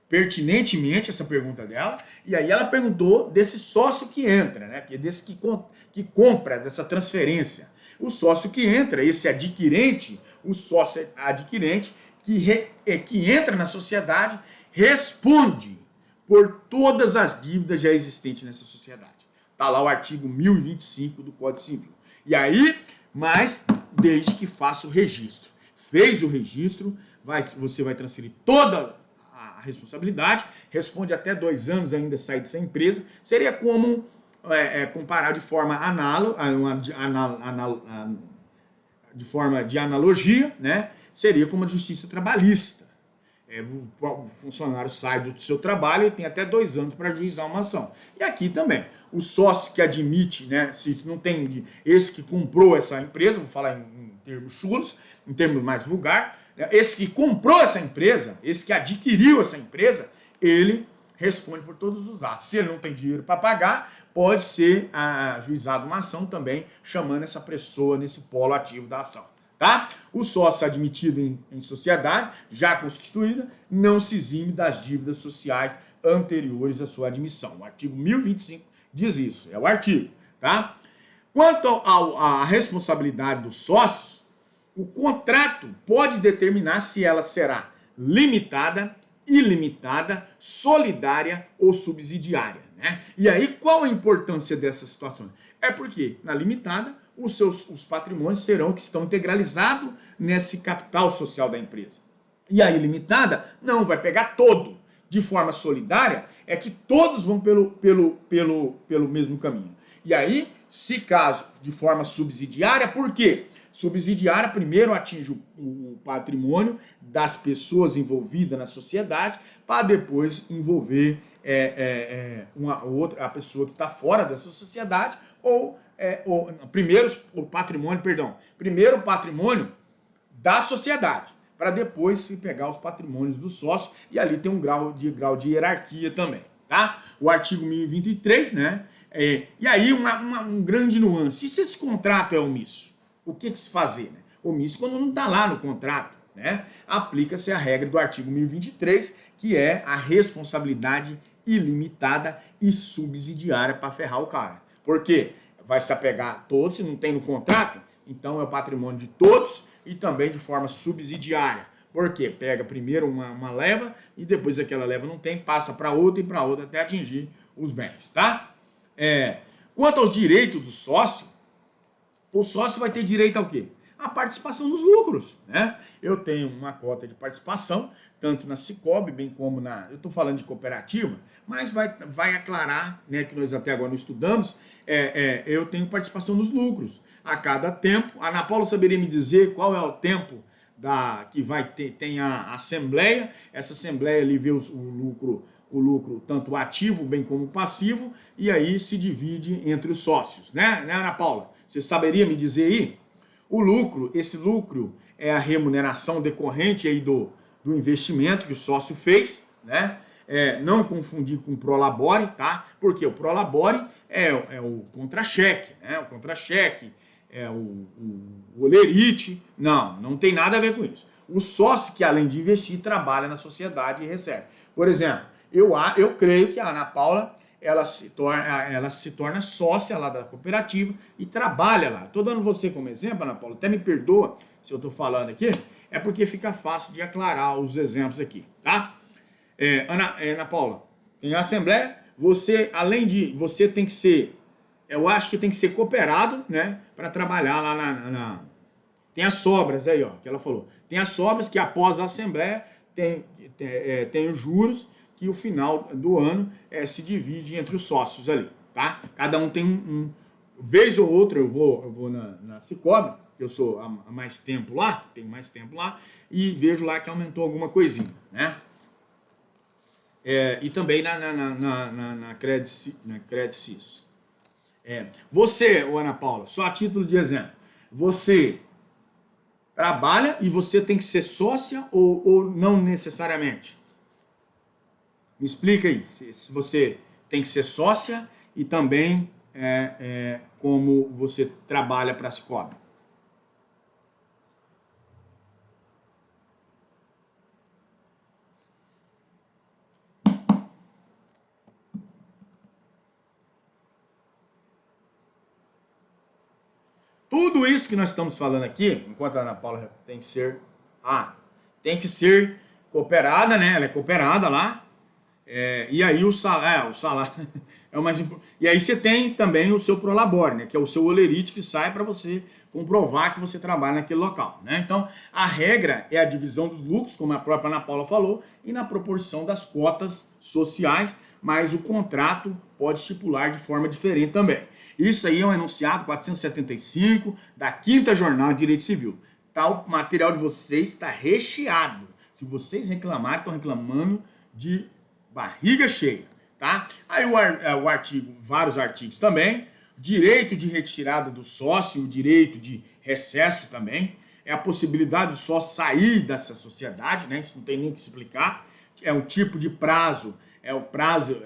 pertinentemente essa pergunta dela, e aí ela perguntou desse sócio que entra, né? Que é desse que compra, dessa transferência. O sócio que entra, esse adquirente, o sócio adquirente que entra na sociedade, responde por todas as dívidas já existentes nessa sociedade. Está lá o artigo 1025 do Código Civil. E aí, mas desde que faça o registro. Fez o registro, você vai transferir toda a responsabilidade, responde até 2 anos ainda sair dessa empresa. Seria como comparar de forma de forma de analogia, né? Seria como a justiça trabalhista. O funcionário sai do seu trabalho e tem até 2 anos para ajuizar uma ação. E aqui também, o sócio que admite, né, se não tem esse que comprou essa empresa, vou falar em termos chulos, em termos mais vulgar, né, esse que comprou essa empresa, esse que adquiriu essa empresa, ele responde por todos os atos. Se ele não tem dinheiro para pagar, pode ser ajuizado uma ação também, chamando essa pessoa nesse polo ativo da ação. Tá? O sócio admitido em sociedade, já constituída, não se exime das dívidas sociais anteriores à sua admissão. O artigo 1025 diz isso, é o artigo. Tá? Quanto à responsabilidade dos sócios, o contrato pode determinar se ela será limitada, ilimitada, solidária ou subsidiária. Né? E aí, qual a importância dessas situações? É porque, na limitada, os patrimônios serão que estão integralizados nesse capital social da empresa. E a ilimitada, não, vai pegar todo. De forma solidária, é que todos vão pelo mesmo caminho. E aí, se caso de forma subsidiária, por quê? Subsidiária, primeiro atinge o patrimônio das pessoas envolvidas na sociedade, para depois envolver a pessoa que está fora dessa sociedade, primeiro o patrimônio da sociedade, para depois pegar os patrimônios dos sócios, e ali tem um grau de hierarquia também, tá? O artigo 1023, né? E aí um grande nuance. E se esse contrato é omisso? O que se fazer? Né? Omisso quando não está lá no contrato, né? Aplica-se a regra do artigo 1023, que é a responsabilidade ilimitada e subsidiária para ferrar o cara. Por quê? Vai se apegar a todos, se não tem no contrato, então é o patrimônio de todos e também de forma subsidiária. Por quê? Pega primeiro uma leva e depois aquela leva não tem, passa para outra e para outra até atingir os bens, tá? Quanto aos direitos do sócio, o sócio vai ter direito ao quê? A participação nos lucros, né? Eu tenho uma cota de participação, tanto na Cicobi, bem como eu estou falando de cooperativa, mas vai aclarar, né, que nós até agora não estudamos, eu tenho participação nos lucros. A cada tempo, a Ana Paula saberia me dizer qual é o tempo que tem a assembleia. Essa assembleia ali vê o lucro tanto ativo bem como passivo, e aí se divide entre os sócios, né, Ana Paula? Você saberia me dizer aí? Esse lucro é a remuneração decorrente aí do investimento que o sócio fez, né? Não confundir com o Prolabore, tá? Porque o Prolabore é o contra-cheque, né? O contra-cheque é o olerite. Não tem nada a ver com isso. O sócio que, além de investir, trabalha na sociedade e recebe. Por exemplo, eu creio que a Ana Paula ela se torna sócia lá da cooperativa e trabalha lá. Estou dando você como exemplo, Ana Paula, até me perdoa se eu estou falando aqui, é porque fica fácil de aclarar os exemplos aqui, tá? Ana Paula, em assembleia, você, além de, você tem que ser, eu acho que tem que ser cooperado, né, para trabalhar lá tem as sobras aí, ó, que ela falou. Tem as sobras que após a assembleia tem os juros que o final do ano se divide entre os sócios ali, tá? Cada um tem vez ou outra eu vou na Cicobi, que eu sou há mais tempo lá, tenho mais tempo lá, e vejo lá que aumentou alguma coisinha, né? E também na Credcis. Você, Ana Paula, só a título de exemplo, você trabalha e você tem que ser sócia ou não necessariamente? Me explica aí, se você tem que ser sócia e também como você trabalha para a Cicobi. Tudo isso que nós estamos falando aqui, enquanto a Ana Paula tem que ser cooperada, né? Ela é cooperada lá. E aí o salário é o mais importante. E aí você tem também o seu Prolabore, né? Que é o seu olerite que sai para você comprovar que você trabalha naquele local, né? Então, a regra é a divisão dos lucros, como a própria Ana Paula falou, e na proporção das cotas sociais, mas o contrato pode estipular de forma diferente também. Isso aí é um enunciado 475 da 5ª Jornada de Direito Civil. O material de vocês está recheado. Se vocês reclamarem, estão reclamando de barriga cheia, tá? Aí o artigo, vários artigos também, direito de retirada do sócio, o direito de recesso também, é a possibilidade do sócio sair dessa sociedade, né? Isso não tem nem que explicar, é um tipo de prazo, é o prazo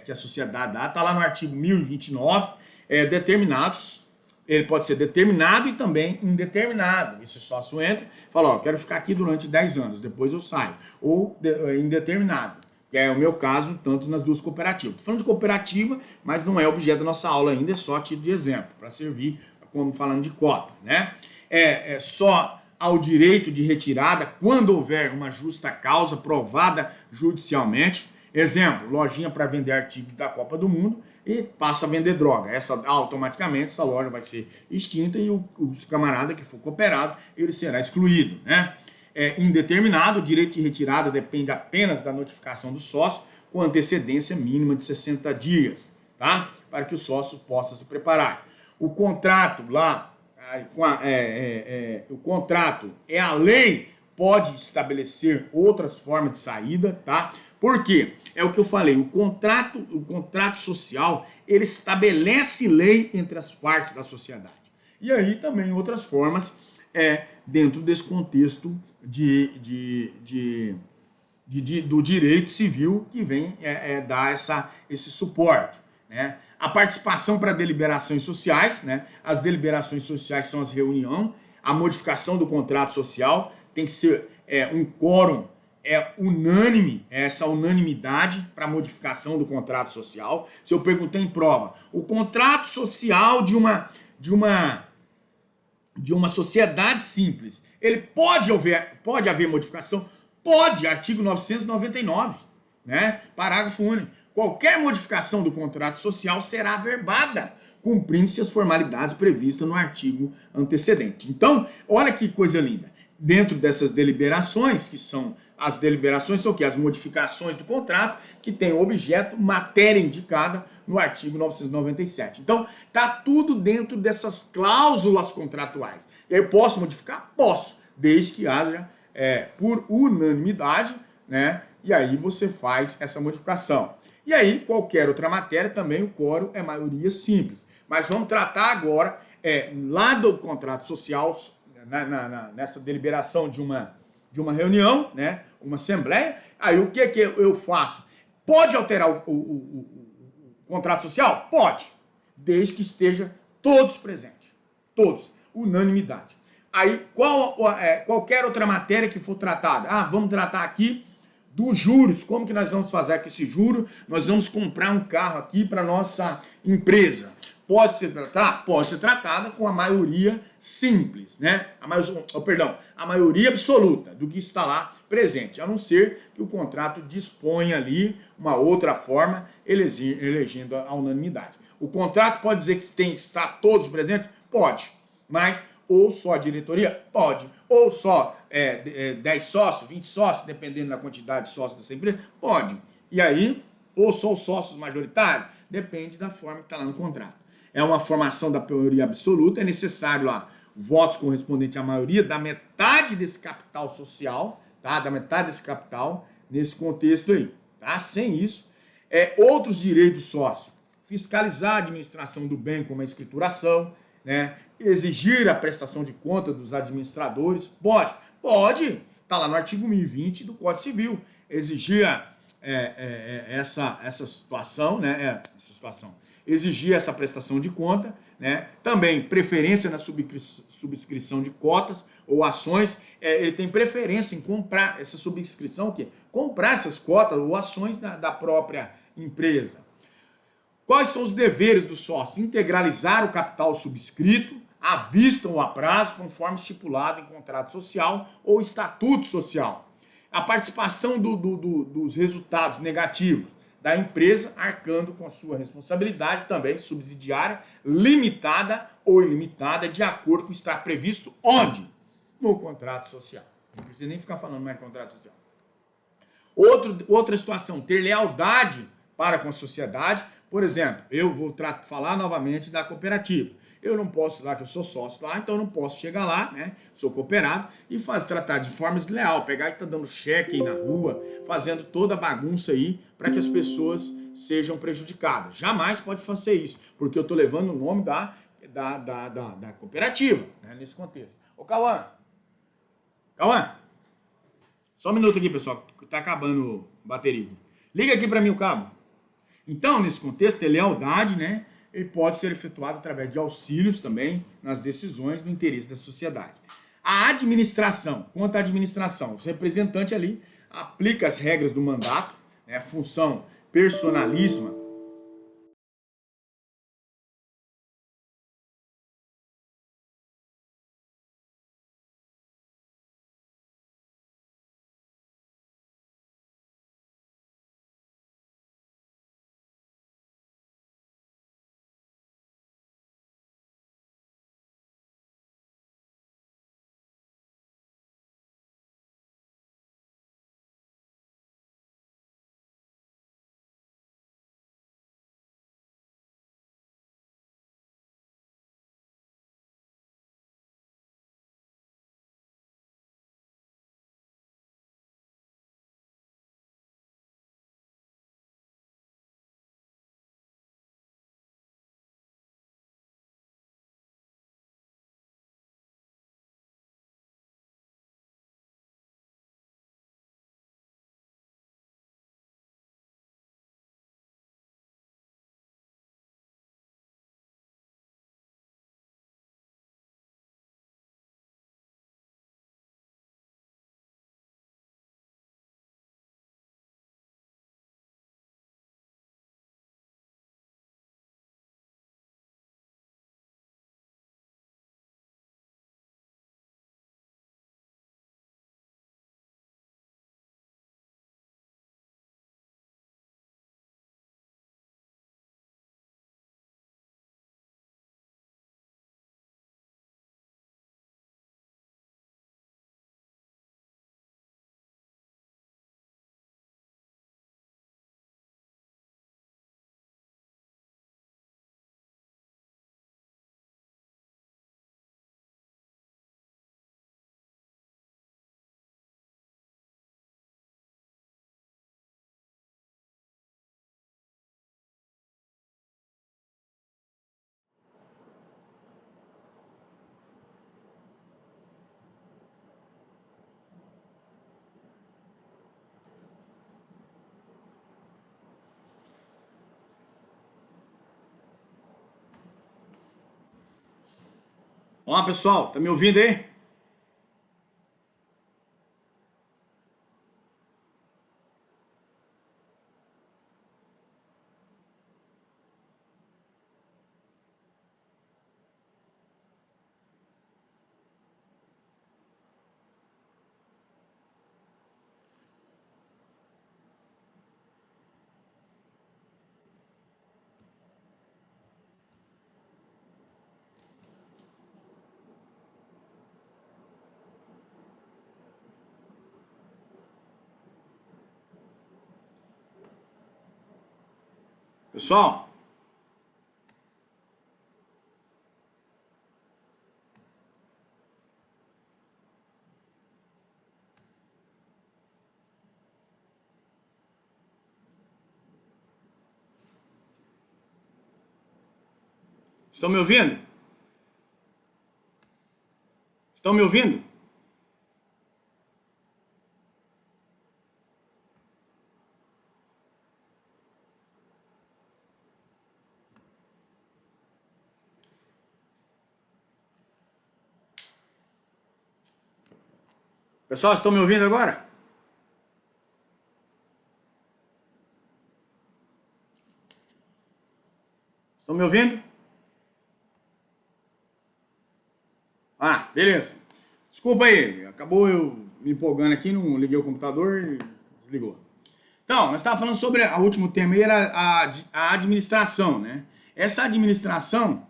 que a sociedade dá, tá lá no artigo 1029, determinados, ele pode ser determinado e também indeterminado. Esse sócio entra e fala, ó, quero ficar aqui durante 10 anos, depois eu saio. Ou indeterminado, que é o meu caso, tanto nas duas cooperativas. Estou falando de cooperativa, mas não é objeto da nossa aula ainda, é só título de exemplo, para servir como falando de cota, né? Só ao direito de retirada quando houver uma justa causa provada judicialmente. Exemplo, lojinha para vender artigos da Copa do Mundo e passa a vender droga. Automaticamente essa loja vai ser extinta e o camarada que for cooperado, ele será excluído, né? Indeterminado, o direito de retirada depende apenas da notificação do sócio com antecedência mínima de 60 dias, tá? Para que o sócio possa se preparar. O contrato lá, o contrato a lei pode estabelecer outras formas de saída, tá? Por quê? É o que eu falei, o contrato social, ele estabelece lei entre as partes da sociedade. E aí também outras formas dentro desse contexto do direito civil que vem dar esse suporte, né? A participação para deliberações sociais, né? As deliberações sociais são as reuniões, a modificação do contrato social tem que ser um quórum unânime, essa unanimidade para modificação do contrato social. Se eu perguntei em prova, o contrato social de uma sociedade simples, ele pode haver modificação? Pode, artigo 999, né? Parágrafo único. Qualquer modificação do contrato social será averbada, cumprindo-se as formalidades previstas no artigo antecedente. Então, olha que coisa linda. Dentro dessas deliberações, que são as deliberações, são o quê? As modificações do contrato, que tem objeto, matéria indicada no artigo 997. Então, está tudo dentro dessas cláusulas contratuais. E aí, eu posso modificar? Posso, desde que haja por unanimidade, né? E aí você faz essa modificação. E aí, qualquer outra matéria, também o quórum é maioria simples. Mas vamos tratar agora, lá do contrato social, nessa deliberação de uma reunião, né, uma assembleia, aí o que eu faço? Pode alterar o contrato social? Pode, desde que esteja todos presentes, todos, unanimidade. Aí, qualquer outra matéria que for tratada, vamos tratar aqui dos juros, como que nós vamos fazer com esse juro? Nós vamos comprar um carro aqui para nossa empresa. Pode ser tratada? Pode ser tratada com a maioria simples, né? A maioria absoluta do que está lá presente, a não ser que o contrato disponha ali uma outra forma, elegendo a unanimidade. O contrato pode dizer que tem que estar todos presentes? Pode, mas ou só a diretoria? Pode. Ou só 10 sócios, 20 sócios, dependendo da quantidade de sócios dessa empresa? Pode. E aí, ou só os sócios majoritários? Depende da forma que está lá no contrato. É uma formação da maioria absoluta, é necessário lá votos correspondentes à maioria da metade desse capital social, tá? Da metade desse capital nesse contexto aí, tá? Sem isso, outros direitos sócios, fiscalizar a administração do bem, como a escrituração, né? Exigir a prestação de conta dos administradores, pode, tá lá no artigo 1020 do Código Civil, exigir essa situação, né? Exigir essa prestação de conta, né? Também preferência na subscrição de cotas ou ações. Ele tem preferência em comprar essa subscrição, comprar essas cotas ou ações da própria empresa. Quais são os deveres do sócio? Integralizar o capital subscrito, à vista ou a prazo, conforme estipulado em contrato social ou estatuto social. A participação dos resultados negativos da empresa, arcando com a sua responsabilidade também subsidiária, limitada ou ilimitada, de acordo com o que está previsto onde? No contrato social. Não precisa nem ficar falando mais de contrato social. Outra situação, ter lealdade para com a sociedade. Por exemplo, eu vou falar novamente da cooperativa. Eu não posso lá, que eu sou sócio lá, então eu não posso chegar lá, né? Sou cooperado e tratar de forma desleal, pegar e tá dando cheque aí na rua, fazendo toda a bagunça aí para que as pessoas sejam prejudicadas. Jamais pode fazer isso, porque eu tô levando o nome da cooperativa, né? Nesse contexto. Ô, Cauã, só um minuto aqui, pessoal, que tá acabando a bateria. Liga aqui para mim o cabo. Então, nesse contexto, ter lealdade, né? Ele pode ser efetuado através de auxílios também nas decisões do interesse da sociedade. A administração, quanto à administração, o representante ali aplica as regras do mandato, né, função personalíssima. Ó, pessoal, tá me ouvindo aí? Pessoal, estão me ouvindo? Estão me ouvindo? Pessoal, estão me ouvindo agora? Estão me ouvindo? Ah, beleza. Desculpa aí, acabou eu me empolgando aqui, não liguei o computador e desligou. Então, nós estávamos falando sobre o último tema aí, era a administração, né? Essa administração,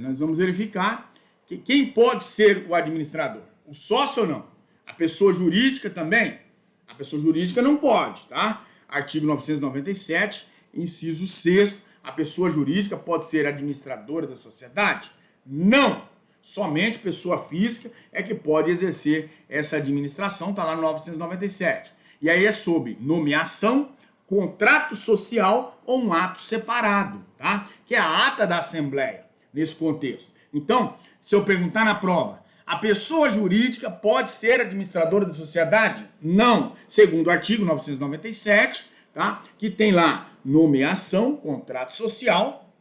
nós vamos verificar que quem pode ser o administrador? O sócio ou não? A pessoa jurídica também? A pessoa jurídica não pode, tá? Artigo 997, inciso 6º, a pessoa jurídica pode ser administradora da sociedade? Não! Somente pessoa física é que pode exercer essa administração, está lá no 997. E aí é sob nomeação, contrato social ou um ato separado, tá? Que é a ata da Assembleia, nesse contexto. Então, se eu perguntar na prova, a pessoa jurídica pode ser administradora da sociedade? Não. Segundo o artigo 997, tá? Que tem lá nomeação, contrato social,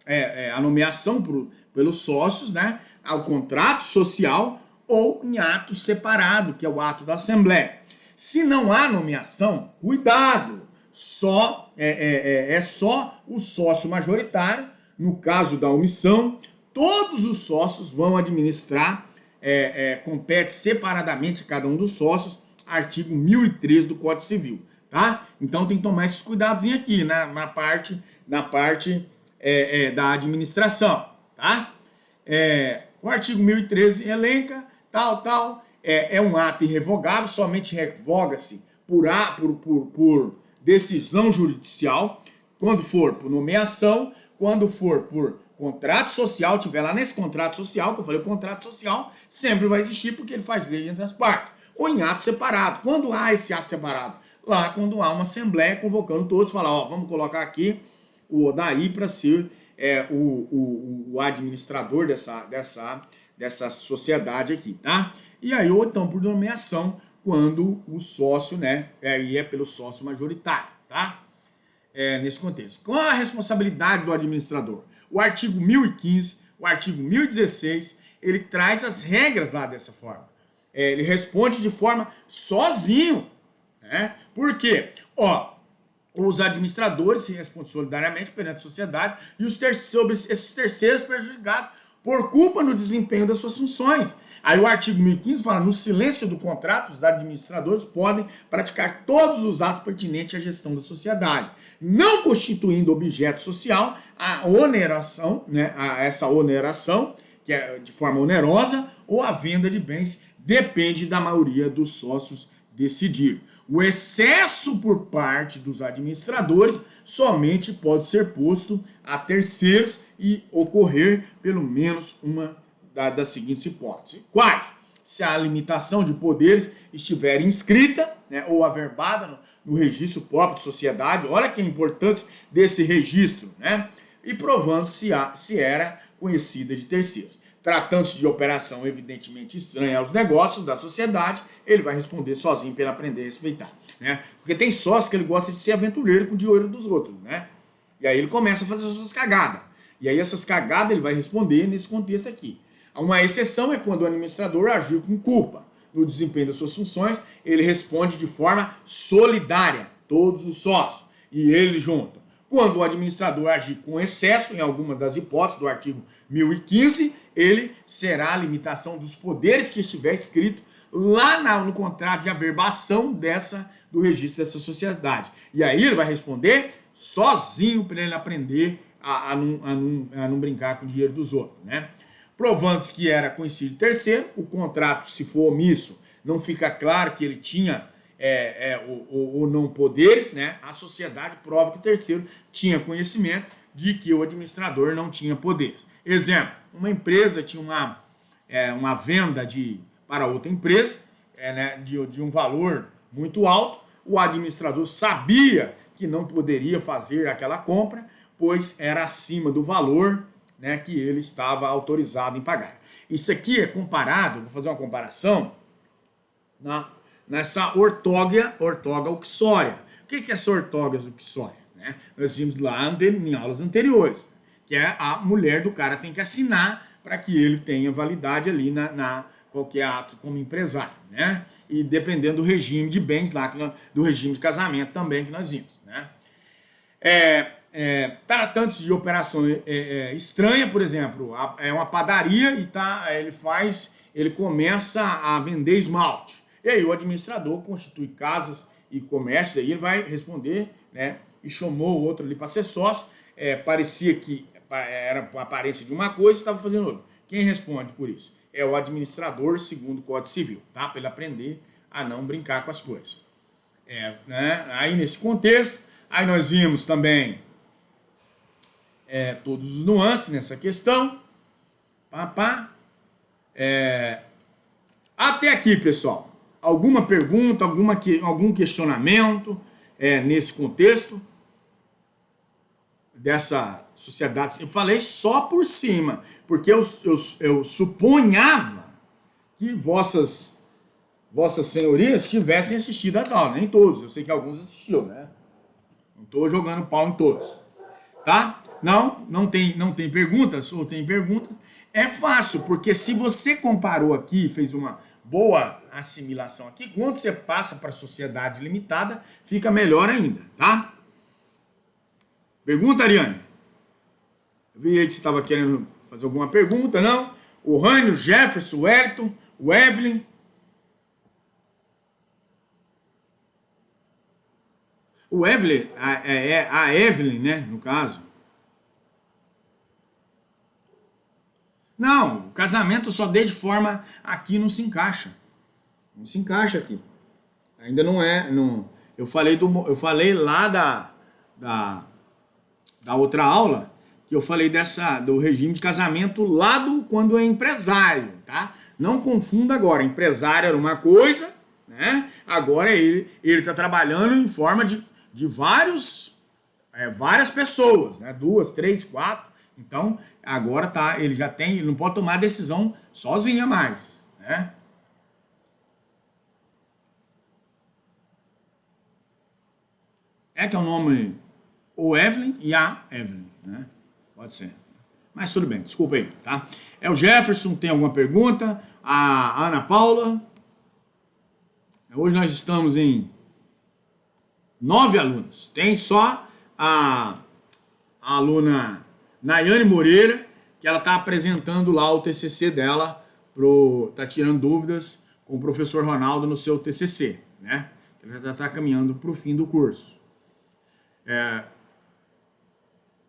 a nomeação pelos sócios, né? Ao contrato social ou em ato separado, que é o ato da Assembleia. Se não há nomeação, cuidado, só o sócio majoritário, no caso da omissão, todos os sócios vão administrar, compete separadamente cada um dos sócios, artigo 1013 do Código Civil, tá? Então tem que tomar esses cuidados aqui, né? na parte da administração, tá? O artigo 1013 elenca, é um ato irrevogável, somente revoga-se por decisão judicial, quando for por nomeação, quando for por contrato social, tiver lá nesse contrato social, que eu falei, o contrato social sempre vai existir porque ele faz lei entre as partes, ou em ato separado. Quando há esse ato separado? Lá quando há uma assembleia convocando todos, falar, vamos colocar aqui o Odaí para ser o administrador dessa sociedade aqui, tá? E aí, ou então por nomeação, quando o sócio, né, aí é pelo sócio majoritário, tá? Nesse contexto. Qual a responsabilidade do administrador? O artigo 1015, o artigo 1016, ele traz as regras lá dessa forma. Ele responde de forma sozinho, né? Por quê? Os administradores se respondem solidariamente perante a sociedade e sobre esses terceiros prejudicados por culpa no desempenho das suas funções. Aí o artigo 1015 fala, no silêncio do contrato, os administradores podem praticar todos os atos pertinentes à gestão da sociedade, não constituindo objeto social a oneração, né, essa oneração, que é de forma onerosa, ou a venda de bens, depende da maioria dos sócios decidir. O excesso por parte dos administradores somente pode ser posto a terceiros e ocorrer pelo menos uma das seguintes hipóteses. Quais? Se a limitação de poderes estiver inscrita, né, ou averbada no registro próprio de sociedade, olha que a importância desse registro, né, e provando se era conhecida de terceiros. Tratando-se de operação evidentemente estranha aos negócios da sociedade, ele vai responder sozinho para ele aprender a respeitar, né? Porque tem sócio que ele gosta de ser aventureiro com o dinheiro dos outros, né? E aí ele começa a fazer as suas cagadas. E aí essas cagadas ele vai responder nesse contexto aqui. Uma exceção é quando o administrador agiu com culpa no desempenho das suas funções, ele responde de forma solidária, todos os sócios, e ele junto. Quando o administrador agir com excesso, em alguma das hipóteses do artigo 1015, ele será a limitação dos poderes que estiver escrito lá no contrato de averbação do registro dessa sociedade. E aí ele vai responder sozinho para ele aprender a não brincar com o dinheiro dos outros, né? Provando-se que era conhecido de terceiro, o contrato, se for omisso, não fica claro que ele tinha ou não poderes, né, a sociedade prova que o terceiro tinha conhecimento de que o administrador não tinha poderes. Exemplo, uma empresa tinha uma venda para outra empresa né, de um valor muito alto, o administrador sabia que não poderia fazer aquela compra, pois era acima do valor, né, que ele estava autorizado em pagar. Isso aqui é comparado, vou fazer uma comparação, nessa ortoga uxória. O que é essa ortoga uxória? Né? Nós vimos lá em aulas anteriores, que é a mulher do cara tem que assinar para que ele tenha validade ali na qualquer ato como empresário, né? E dependendo do regime de bens lá, do regime de casamento também que nós vimos, né? Tratando-se de operação estranha, por exemplo, é uma padaria e ele começa a vender esmalte. E aí o administrador constitui casas e comércios, aí ele vai responder, né? E chamou o outro ali para ser sócio, parecia que era a aparência de uma coisa e estava fazendo outra. Quem responde por isso? É o administrador, segundo o Código Civil, tá? Para ele aprender a não brincar com as coisas. Né? Aí nesse contexto, aí nós vimos também todos os nuances nessa questão. Até aqui, pessoal. Alguma pergunta, algum questionamento nesse contexto dessa sociedade? Eu falei só por cima, porque eu suponhava que vossas senhorias tivessem assistido às aulas. Nem todos, eu sei que alguns assistiram, né? Não estou jogando pau em todos. Tá? Não tem perguntas, ou tem perguntas. É fácil, porque se você comparou aqui, fez uma boa assimilação aqui, quando você passa para a sociedade limitada, fica melhor ainda, tá? Pergunta, Ariane? Eu vi aí que você estava querendo fazer alguma pergunta, não? O Rânio, o Jefferson, o Wellington, o Evelyn. O Evelyn, a Evelyn, né, no caso. Não, o casamento só de forma aqui não se encaixa. Não se encaixa aqui. Ainda não é. Não, eu falei lá da outra aula, que eu falei do regime de casamento lá quando é empresário, tá? Não confunda agora. Empresário era uma coisa, né? Agora ele está trabalhando em forma de várias pessoas, né? 2, 3, 4. Então, agora ele não pode tomar decisão sozinha mais, né? Que é o nome o Evelyn e a Evelyn, né? Pode ser. Mas tudo bem, desculpa aí, tá? O Jefferson, tem alguma pergunta? A Ana Paula. Hoje nós estamos em 9 alunos. Tem só a aluna Nayane Moreira, que ela está apresentando lá o TCC dela, tá tirando dúvidas com o professor Ronaldo no seu TCC, né? Ela já está caminhando para o fim do curso.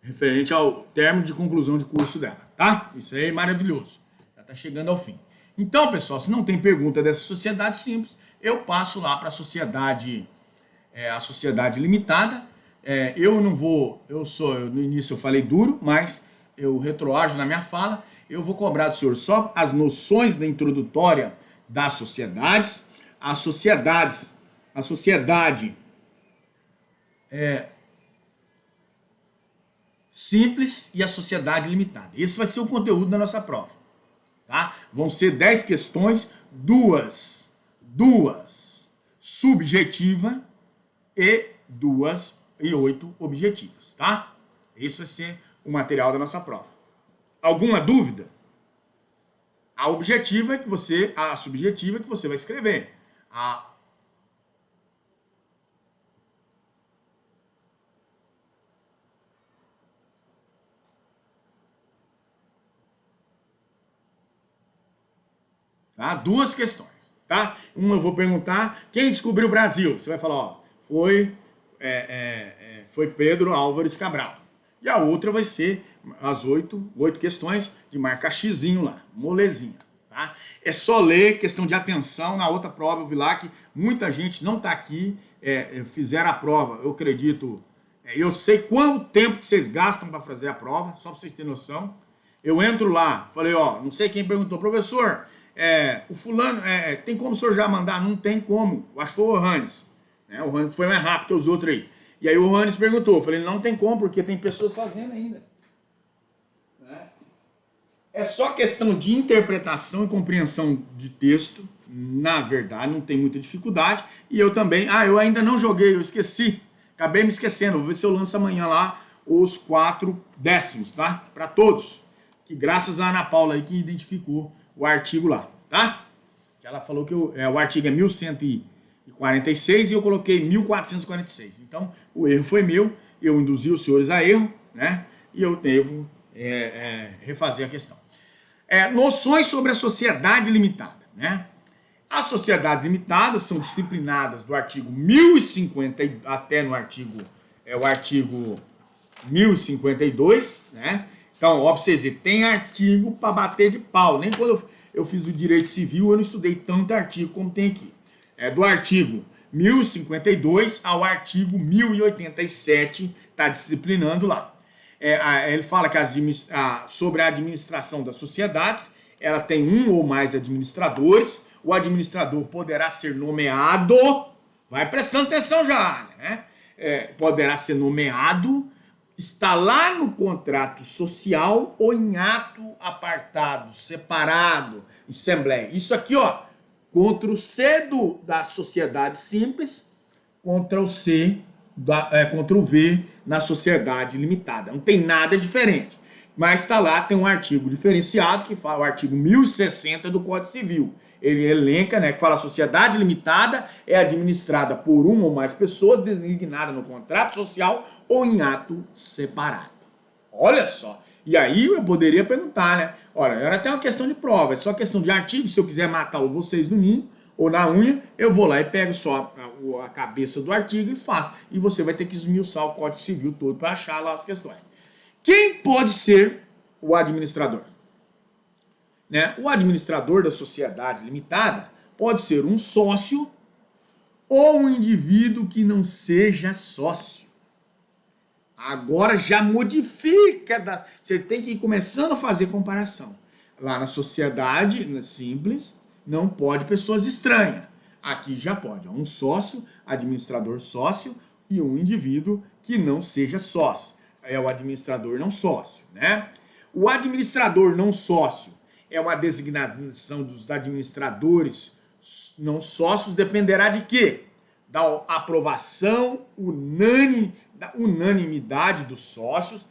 Referente ao término de conclusão de curso dela, tá? Isso aí é maravilhoso. Já está chegando ao fim. Então, pessoal, se não tem pergunta dessa sociedade simples, eu passo lá para a sociedade limitada. No início eu falei duro, mas eu retroajo na minha fala. Eu vou cobrar do senhor só as noções da introdutória das sociedades. A sociedade simples e a sociedade limitada. Esse vai ser o conteúdo da nossa prova, tá? Vão ser 10 questões, duas subjetivas e 8 objetivas, tá? Esse vai ser o material da nossa prova. Alguma dúvida? A subjetiva é que você vai escrever. Tá? 2 questões, tá? Uma eu vou perguntar, quem descobriu o Brasil? Você vai falar, foi Pedro Álvares Cabral. E a outra vai ser as 8 questões de marcar xizinho lá, molezinha, tá? É só ler, questão de atenção. Na outra prova eu vi lá que muita gente não está aqui, fizeram a prova, eu acredito. Eu sei quanto tempo que vocês gastam para fazer a prova, só para vocês terem noção. Eu entro lá, falei, não sei quem perguntou, professor, o fulano, tem como o senhor já mandar? Não tem como, eu acho que foi o Hannes, né? O Hannes foi mais rápido que os outros aí. E aí o Hannes perguntou, eu falei, não tem como, porque tem pessoas fazendo ainda. É só questão de interpretação e compreensão de texto, na verdade, não tem muita dificuldade. E eu também, eu ainda não joguei, eu esqueci, acabei me esquecendo, vou ver se eu lanço amanhã lá os 4 décimos, tá? Para todos, que graças a Ana Paula aí que identificou o artigo lá, tá? Ela falou que o artigo é 1146 e eu coloquei 1446. Então, o erro foi meu, eu induzi os senhores a erro, né? E eu devo refazer a questão. Noções sobre a sociedade limitada, né? As sociedades limitadas são disciplinadas do artigo 1050 até no artigo 1052, né? Então, ó, pra vocês verem, tem artigo para bater de pau. Nem quando eu fiz o direito civil eu não estudei tanto artigo como tem aqui. Do artigo 1052 ao artigo 1087 está disciplinando lá. Ele fala que sobre a administração das sociedades, ela tem um ou mais administradores, o administrador poderá ser nomeado, vai prestando atenção já, né? Poderá ser nomeado, está lá no contrato social ou em ato apartado, separado, assembleia. Isso aqui, ó, contra o C da sociedade simples, contra o V na sociedade limitada. Não tem nada diferente. Mas está lá, tem um artigo diferenciado que fala, o artigo 1060 do Código Civil. Ele elenca, né, que fala a sociedade limitada é administrada por uma ou mais pessoas designada no contrato social ou em ato separado. Olha só. E aí eu poderia perguntar, né? Olha, era até uma questão de prova, é só questão de artigo. Se eu quiser matar vocês no ninho ou na unha, eu vou lá e pego só a cabeça do artigo e faço. E você vai ter que esmiuçar o Código Civil todo para achar lá as questões. Quem pode ser o administrador? Né? O administrador da sociedade limitada pode ser um sócio ou um indivíduo que não seja sócio. Agora já modifica. Você tem que ir começando a fazer comparação. Lá na sociedade simples, não pode pessoas estranhas. Aqui já pode. Um sócio, administrador sócio e um indivíduo que não seja sócio. É o administrador não sócio, né? O administrador não sócio é uma designação dos administradores não sócios, dependerá de quê? Da aprovação da unanimidade dos sócios.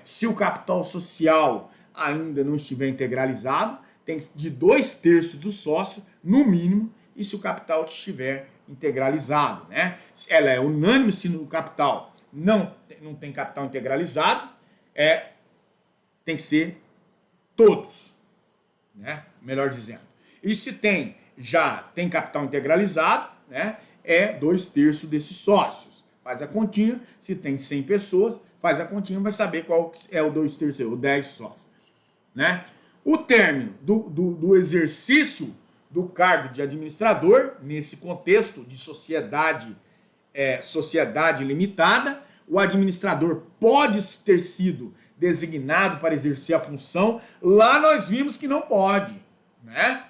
Se o capital social ainda não estiver integralizado, tem de 2/3 do sócio, no mínimo, e se o capital estiver integralizado, né? Ela é unânime se no capital não tem capital integralizado, tem que ser todos, né? Melhor dizendo. E se já tem capital integralizado, né? 2/3 desses sócios. Faz a continha, se tem 100 pessoas, faz a continha, vai saber qual é o 2/3, o 10 sócios, né? O término do exercício do cargo de administrador, nesse contexto de sociedade limitada, o administrador pode ter sido designado para exercer a função. Lá nós vimos que não pode, né?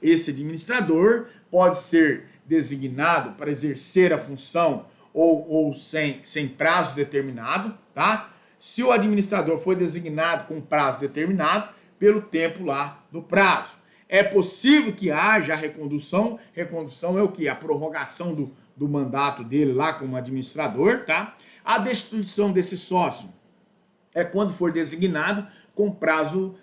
Esse administrador pode ser designado para exercer a função ou sem prazo determinado, tá? Se o administrador foi designado com prazo determinado, pelo tempo lá do prazo. É possível que haja a recondução. Recondução é o quê? A prorrogação do mandato dele lá como administrador, tá? A destituição desse sócio é quando for designado com prazo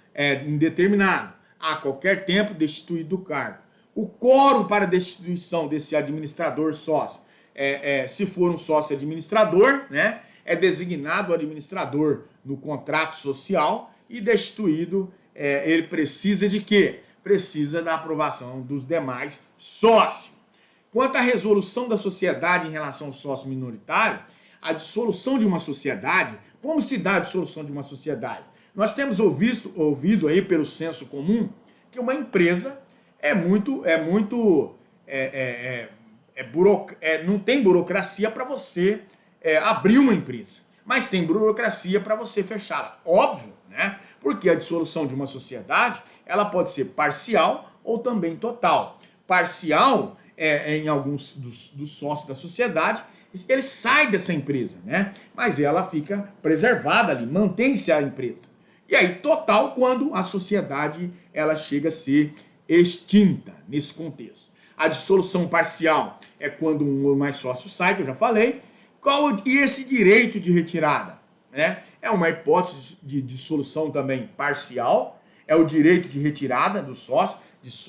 indeterminado. A qualquer tempo destituído do cargo. O quórum para destituição desse administrador sócio, se for um sócio administrador, né, é designado o administrador no contrato social e destituído, ele precisa de quê? Precisa da aprovação dos demais sócios. Quanto à resolução da sociedade em relação ao sócio minoritário, a dissolução de uma sociedade, como se dá a dissolução de uma sociedade? Nós temos ouvido aí pelo senso comum Porque uma empresa não tem burocracia para você abrir uma empresa, mas tem burocracia para você fechá-la. Óbvio, né? Porque a dissolução de uma sociedade, ela pode ser parcial ou também total. Parcial em alguns dos sócios da sociedade, ele sai dessa empresa, né? Mas ela fica preservada ali, mantém-se a empresa. E aí, total, quando a sociedade ela chega a ser extinta nesse contexto. A dissolução parcial é quando um ou mais sócios sai, que eu já falei. E esse direito de retirada? Né? É uma hipótese de dissolução também parcial, é o direito de retirada do sócio,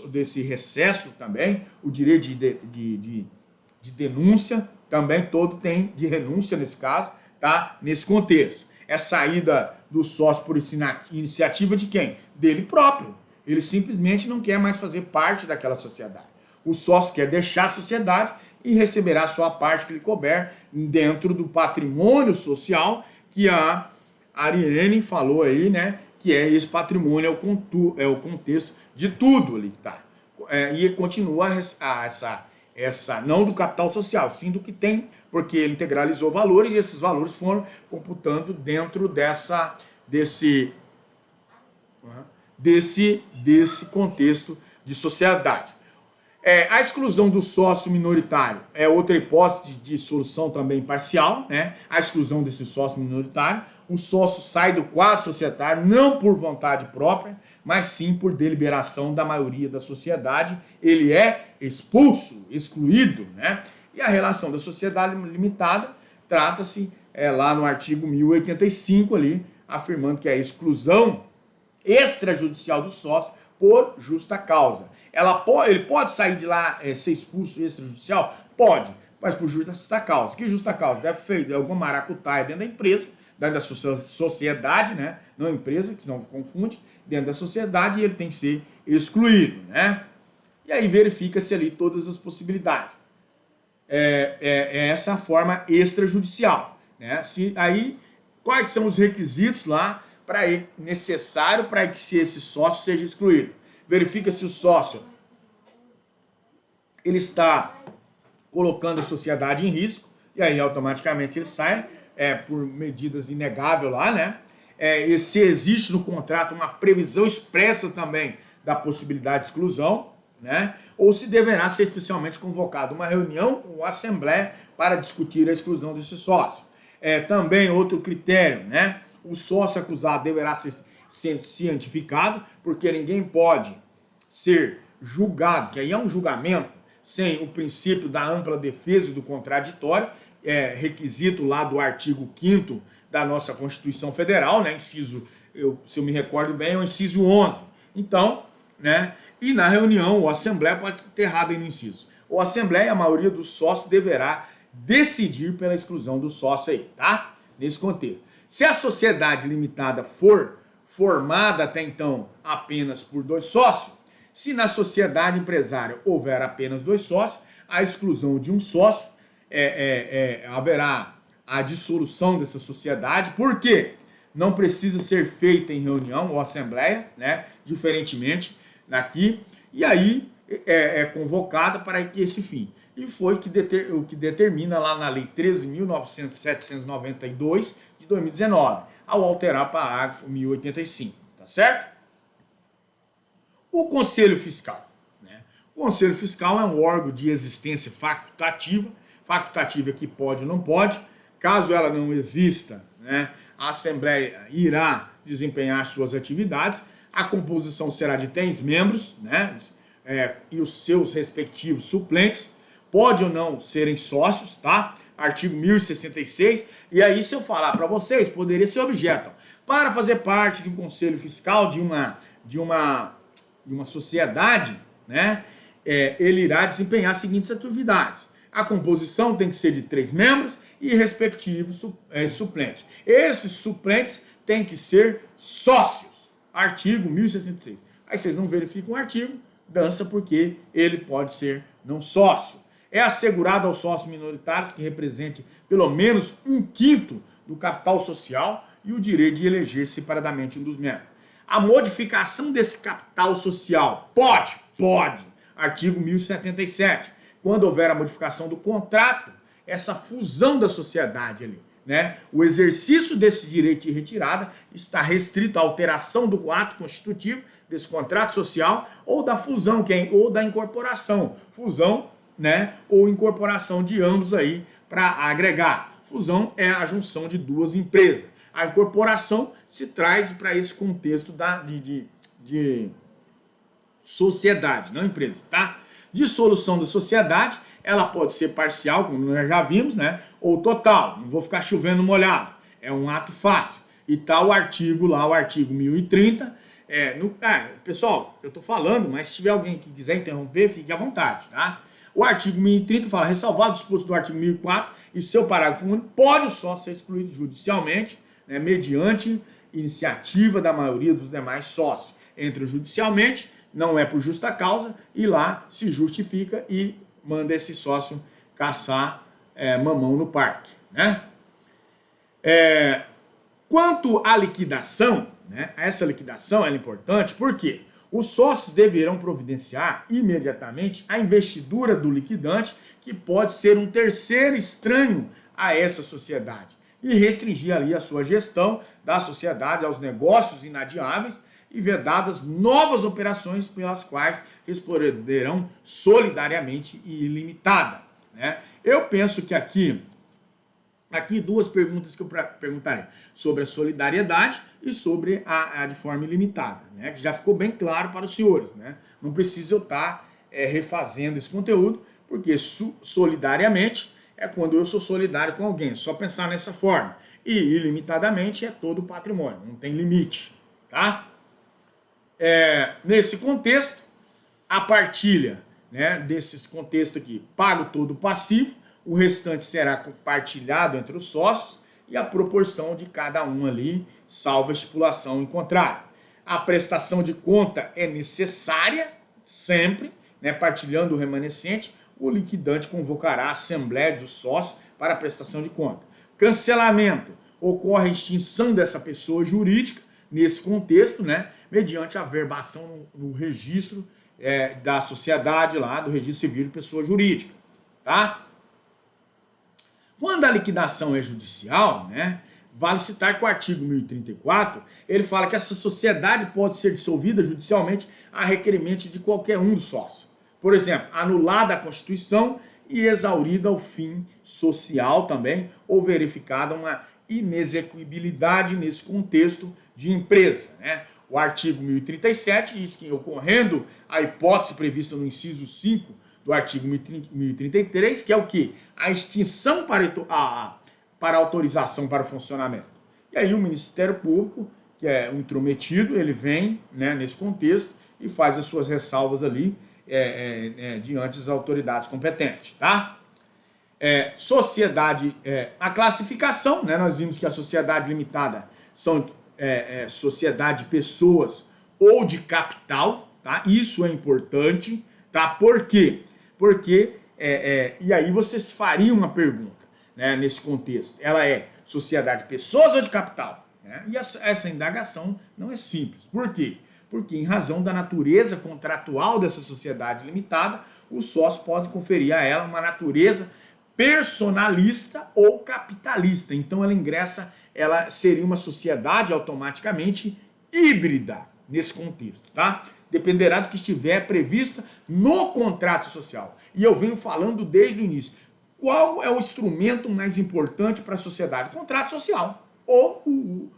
desse recesso também, o direito de denúncia, também todo tem de renúncia nesse caso, tá? Nesse contexto. É saída do sócio por iniciativa de quem? Dele próprio. Ele simplesmente não quer mais fazer parte daquela sociedade. O sócio quer deixar a sociedade e receberá sua parte que lhe couber dentro do patrimônio social que a Ariane falou aí, né? Que esse patrimônio é o contexto de tudo ali, tá? E continua essa não do capital social, sim do que tem, porque ele integralizou valores e esses valores foram computando dentro desse contexto de sociedade. A exclusão do sócio minoritário é outra hipótese de solução também parcial, né? A exclusão desse sócio minoritário. O sócio sai do quadro societário não por vontade própria, mas sim por deliberação da maioria da sociedade. Ele é expulso, excluído, né? E a relação da sociedade limitada trata-se lá no artigo 1085 ali, afirmando que é a exclusão extrajudicial do sócio por justa causa. Ele pode sair de lá, ser expulso extrajudicial? Pode, mas por justa causa. Que justa causa? Deve feito alguma maracutaia dentro da empresa, dentro da sociedade, né? Não empresa, que senão confunde, dentro da sociedade, e ele tem que ser excluído, né? E aí verifica-se ali todas as possibilidades. Essa a forma extrajudicial, né? Aí, quais são os requisitos lá necessário para que esse sócio seja excluído? Verifica se o sócio ele está colocando a sociedade em risco, e aí automaticamente ele sai por medidas inegáveis lá, né? E se existe no contrato uma previsão expressa também da possibilidade de exclusão, né? Ou se deverá ser especialmente convocada uma reunião ou assembleia para discutir a exclusão desse sócio. Também outro critério, né? O sócio acusado deverá ser cientificado, porque ninguém pode ser julgado, que aí é um julgamento, sem o princípio da ampla defesa e do contraditório, requisito lá do artigo 5º da nossa Constituição Federal, né? Se eu me recordo bem, é o inciso 11. Então, né? E na reunião, ou assembleia, pode ter errado aí no inciso. Ou assembleia, a maioria dos sócios deverá decidir pela exclusão do sócio aí, tá? Nesse contexto. Se a sociedade limitada for formada até então apenas por 2 sócios, se na sociedade empresária houver apenas 2 sócios, a exclusão de um sócio, haverá a dissolução dessa sociedade. Por quê? Não precisa ser feita em reunião ou assembleia, né? Diferentemente daqui, e aí é convocada para que esse fim. E foi o que determina lá na Lei 13.792 de 2019, ao alterar o parágrafo 1085, tá certo? O Conselho Fiscal, né? O Conselho Fiscal é um órgão de existência facultativa que pode ou não pode. Caso ela não exista, né, a Assembleia irá desempenhar suas atividades. A composição será de 3 membros, né, e os seus respectivos suplentes. Pode ou não serem sócios, tá? Artigo 1066. E aí, se eu falar para vocês, poderia ser objeto. Para fazer parte de um conselho fiscal, de uma sociedade, né, ele irá desempenhar as seguintes atividades. A composição tem que ser de 3 membros e respectivos suplentes. Esses suplentes têm que ser sócios. Artigo 1066. Aí vocês não verificam o artigo, dança porque ele pode ser não sócio. É assegurado aos sócios minoritários que represente pelo menos 1/5 do capital social e o direito de eleger separadamente um dos membros. A modificação desse capital social pode. Artigo 1077. Quando houver a modificação do contrato, essa fusão da sociedade ali, né? O exercício desse direito de retirada está restrito à alteração do ato constitutivo desse contrato social ou da fusão, ou da incorporação. Fusão, né? Ou incorporação de ambos aí para agregar. Fusão é a junção de duas empresas. A incorporação se traz para esse contexto de sociedade, não empresa, tá? Dissolução da sociedade, ela pode ser parcial, como nós já vimos, né? Ou total, não vou ficar chovendo molhado. É um ato fácil. E tá o artigo lá, o artigo 1030. Pessoal, eu tô falando, mas se tiver alguém que quiser interromper, fique à vontade, tá? O artigo 1030 fala, ressalvado o disposto do artigo 1004 e seu parágrafo único, pode o sócio ser excluído judicialmente, né, mediante iniciativa da maioria dos demais sócios. Entra judicialmente, não é por justa causa, e lá se justifica e manda esse sócio caçar mamão no parque, né? Quanto à liquidação, né, essa liquidação é importante porque os sócios deverão providenciar imediatamente a investidura do liquidante, que pode ser um terceiro estranho a essa sociedade, e restringir ali a sua gestão da sociedade aos negócios inadiáveis e vedadas novas operações pelas quais responderão solidariamente e ilimitada, né? Eu penso que aqui duas perguntas que eu perguntarei, sobre a solidariedade e sobre a de forma ilimitada, né? Que já ficou bem claro para os senhores, né? Não precisa eu estar refazendo esse conteúdo, porque solidariamente é quando eu sou solidário com alguém, só pensar nessa forma. E ilimitadamente é todo o patrimônio, não tem limite, tá? Nesse contexto, a partilha, né, desses contextos aqui, pago todo o passivo, o restante será compartilhado entre os sócios e a proporção de cada um ali, salvo a estipulação em contrário. A prestação de conta é necessária sempre, né, partilhando o remanescente, o liquidante convocará a assembleia dos sócios para a prestação de conta. Cancelamento, ocorre a extinção dessa pessoa jurídica nesse contexto, né, mediante a averbação no registro da sociedade lá, do registro civil de pessoa jurídica, tá? Quando a liquidação é judicial, né, vale citar que o artigo 1034, ele fala que essa sociedade pode ser dissolvida judicialmente a requerimento de qualquer um dos sócios. Por exemplo, anulada a Constituição e exaurida o fim social também, ou verificada uma inexequibilidade nesse contexto de empresa, né? O artigo 1037 diz que, ocorrendo a hipótese prevista no inciso 5 do artigo 1033, que é o quê? A extinção para autorização para o funcionamento. E aí o Ministério Público, que é um intrometido, ele vem, né, nesse contexto e faz as suas ressalvas ali diante das autoridades competentes, tá? Sociedade, a classificação, né, nós vimos que a sociedade limitada são sociedade de pessoas ou de capital, tá? Isso é importante, tá? Por quê? Porque, e aí vocês fariam uma pergunta, né, nesse contexto. Ela é sociedade de pessoas ou de capital? Né? E essa indagação não é simples. Por quê? Porque, em razão da natureza contratual dessa sociedade limitada, o sócio pode conferir a ela uma natureza personalista ou capitalista. Então, ela seria uma sociedade automaticamente híbrida nesse contexto, tá? Dependerá do que estiver previsto no contrato social. E eu venho falando desde o início. Qual é o instrumento mais importante para a sociedade? O contrato social ou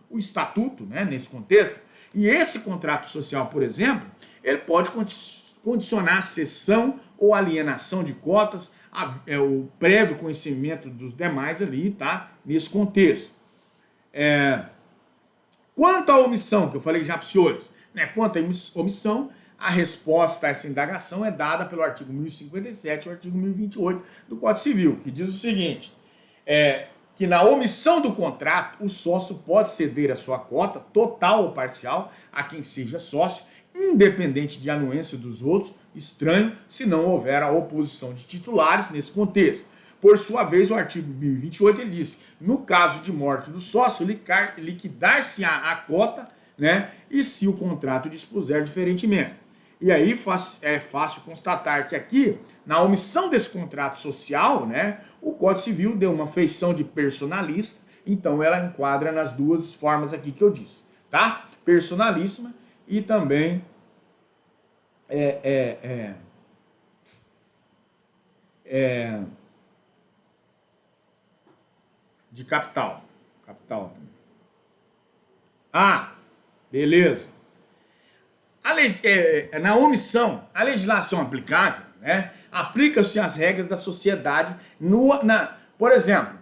o estatuto, né, nesse contexto. E esse contrato social, por exemplo, ele pode condicionar a cessão ou alienação de cotas, o prévio conhecimento dos demais ali, tá? Nesse contexto. Quanto à omissão, que eu falei já para os senhores, né? Quanto à omissão, a resposta a essa indagação é dada pelo artigo 1057 e o artigo 1028 do Código Civil, que diz o seguinte, que na omissão do contrato, o sócio pode ceder a sua cota, total ou parcial, a quem seja sócio, independente de anuência dos outros, estranho, se não houver a oposição de titulares nesse contexto. Por sua vez, o artigo 1028 ele diz, no caso de morte do sócio, liquidar-se a cota né? E se o contrato dispuser diferentemente. E aí é fácil constatar que aqui, na omissão desse contrato social, né, o Código Civil deu uma feição de personalista, então ela enquadra nas duas formas aqui que eu disse, tá? Personalíssima e também de capital. Capital também. Ah, beleza. Na omissão, a legislação aplicável, né, aplica-se as regras da sociedade por exemplo,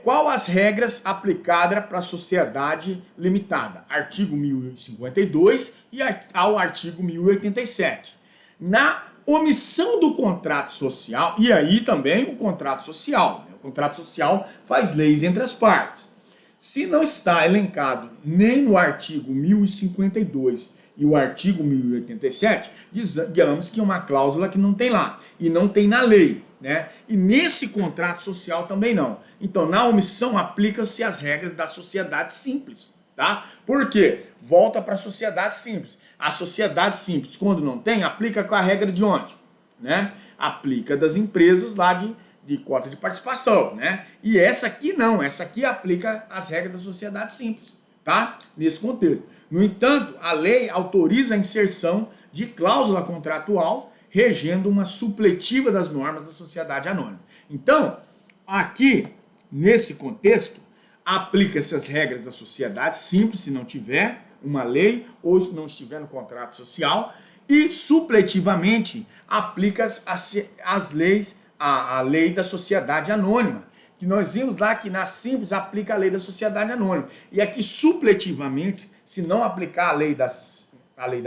qual as regras aplicadas para a sociedade limitada? Artigo 1052 e ao artigo 1087. Na omissão do contrato social, e aí também o contrato social, né? O contrato social faz leis entre as partes. Se não está elencado nem no artigo 1052 e o artigo 1087, digamos que é uma cláusula que não tem lá, e não tem na lei, né? E nesse contrato social também não. Então, na omissão, aplica-se as regras da sociedade simples, tá? Por quê? Volta para a sociedade simples. A sociedade simples, quando não tem, aplica com a regra de onde? Né? Aplica das empresas lá de cota de participação, né? E essa aqui não, essa aqui aplica as regras da sociedade simples, tá? Nesse contexto. No entanto, a lei autoriza a inserção de cláusula contratual regendo uma supletiva das normas da sociedade anônima. Então, aqui, nesse contexto, aplica-se as regras da sociedade simples, se não tiver uma lei ou se não estiver no contrato social, e supletivamente aplica-se as leis, a lei da sociedade anônima, que nós vimos lá que na simples aplica a lei da sociedade anônima. E aqui, supletivamente, se não aplicar a lei da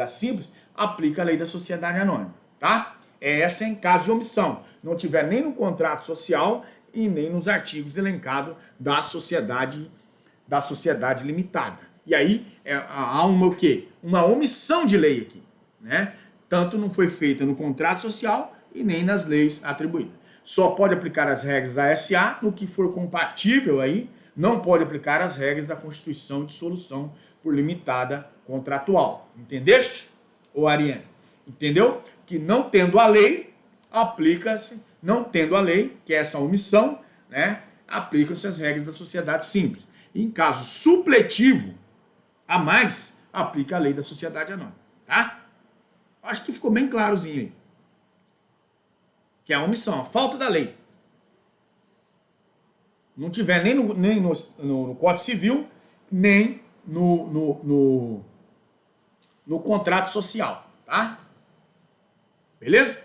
simples, aplica a lei da sociedade anônima, tá? Essa é em caso de omissão. Não tiver nem no contrato social e nem nos artigos elencados da sociedade limitada. E aí há o quê? Uma omissão de lei aqui, né? Tanto não foi feita no contrato social e nem nas leis atribuídas. Só pode aplicar as regras da SA no que for compatível aí, não pode aplicar as regras da Constituição de Dissolução por limitada contratual. Entendeste, ô Ariane? Entendeu? Que não tendo a lei, aplica-se, não tendo a lei, que é essa omissão, né? Aplicam-se as regras da sociedade simples. E em caso supletivo, a mais, aplica a lei da sociedade anônima, tá? Acho que ficou bem clarozinho aí. Que é a omissão, a falta da lei. Não tiver nem no Código Civil, nem no contrato social, tá? Beleza?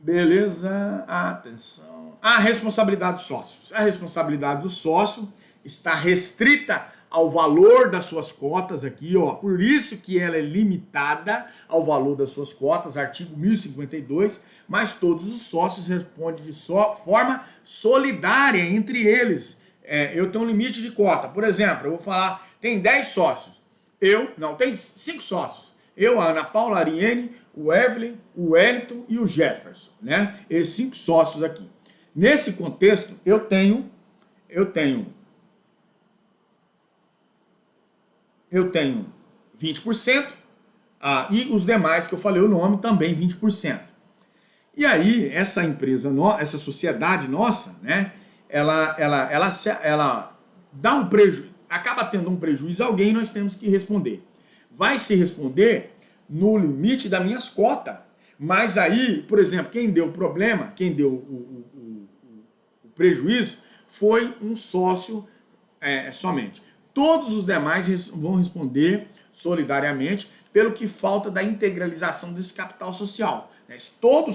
Beleza, atenção. A responsabilidade dos sócios. A responsabilidade do sócio está restrita ao valor das suas cotas aqui, ó. Por isso que ela é limitada ao valor das suas cotas, artigo 1052, mas todos os sócios respondem de forma solidária entre eles. Eu tenho um limite de cota. Por exemplo, eu vou falar, tem 10 sócios. Tem 5 sócios. Eu, a Ana Paula, a Ariane, o Evelyn, o Wellington e o Jefferson, né? Esses 5 sócios aqui. Nesse contexto, eu tenho 20%, e os demais que eu falei o nome também 20%. E aí, essa empresa, essa sociedade nossa, né, ela dá um prejuízo, acaba tendo um prejuízo a alguém, nós temos que responder. Vai se responder no limite das minhas cotas. Mas aí, por exemplo, quem deu o problema, quem deu o prejuízo, foi um sócio somente. Todos os demais vão responder solidariamente pelo que falta da integralização desse capital social. Todo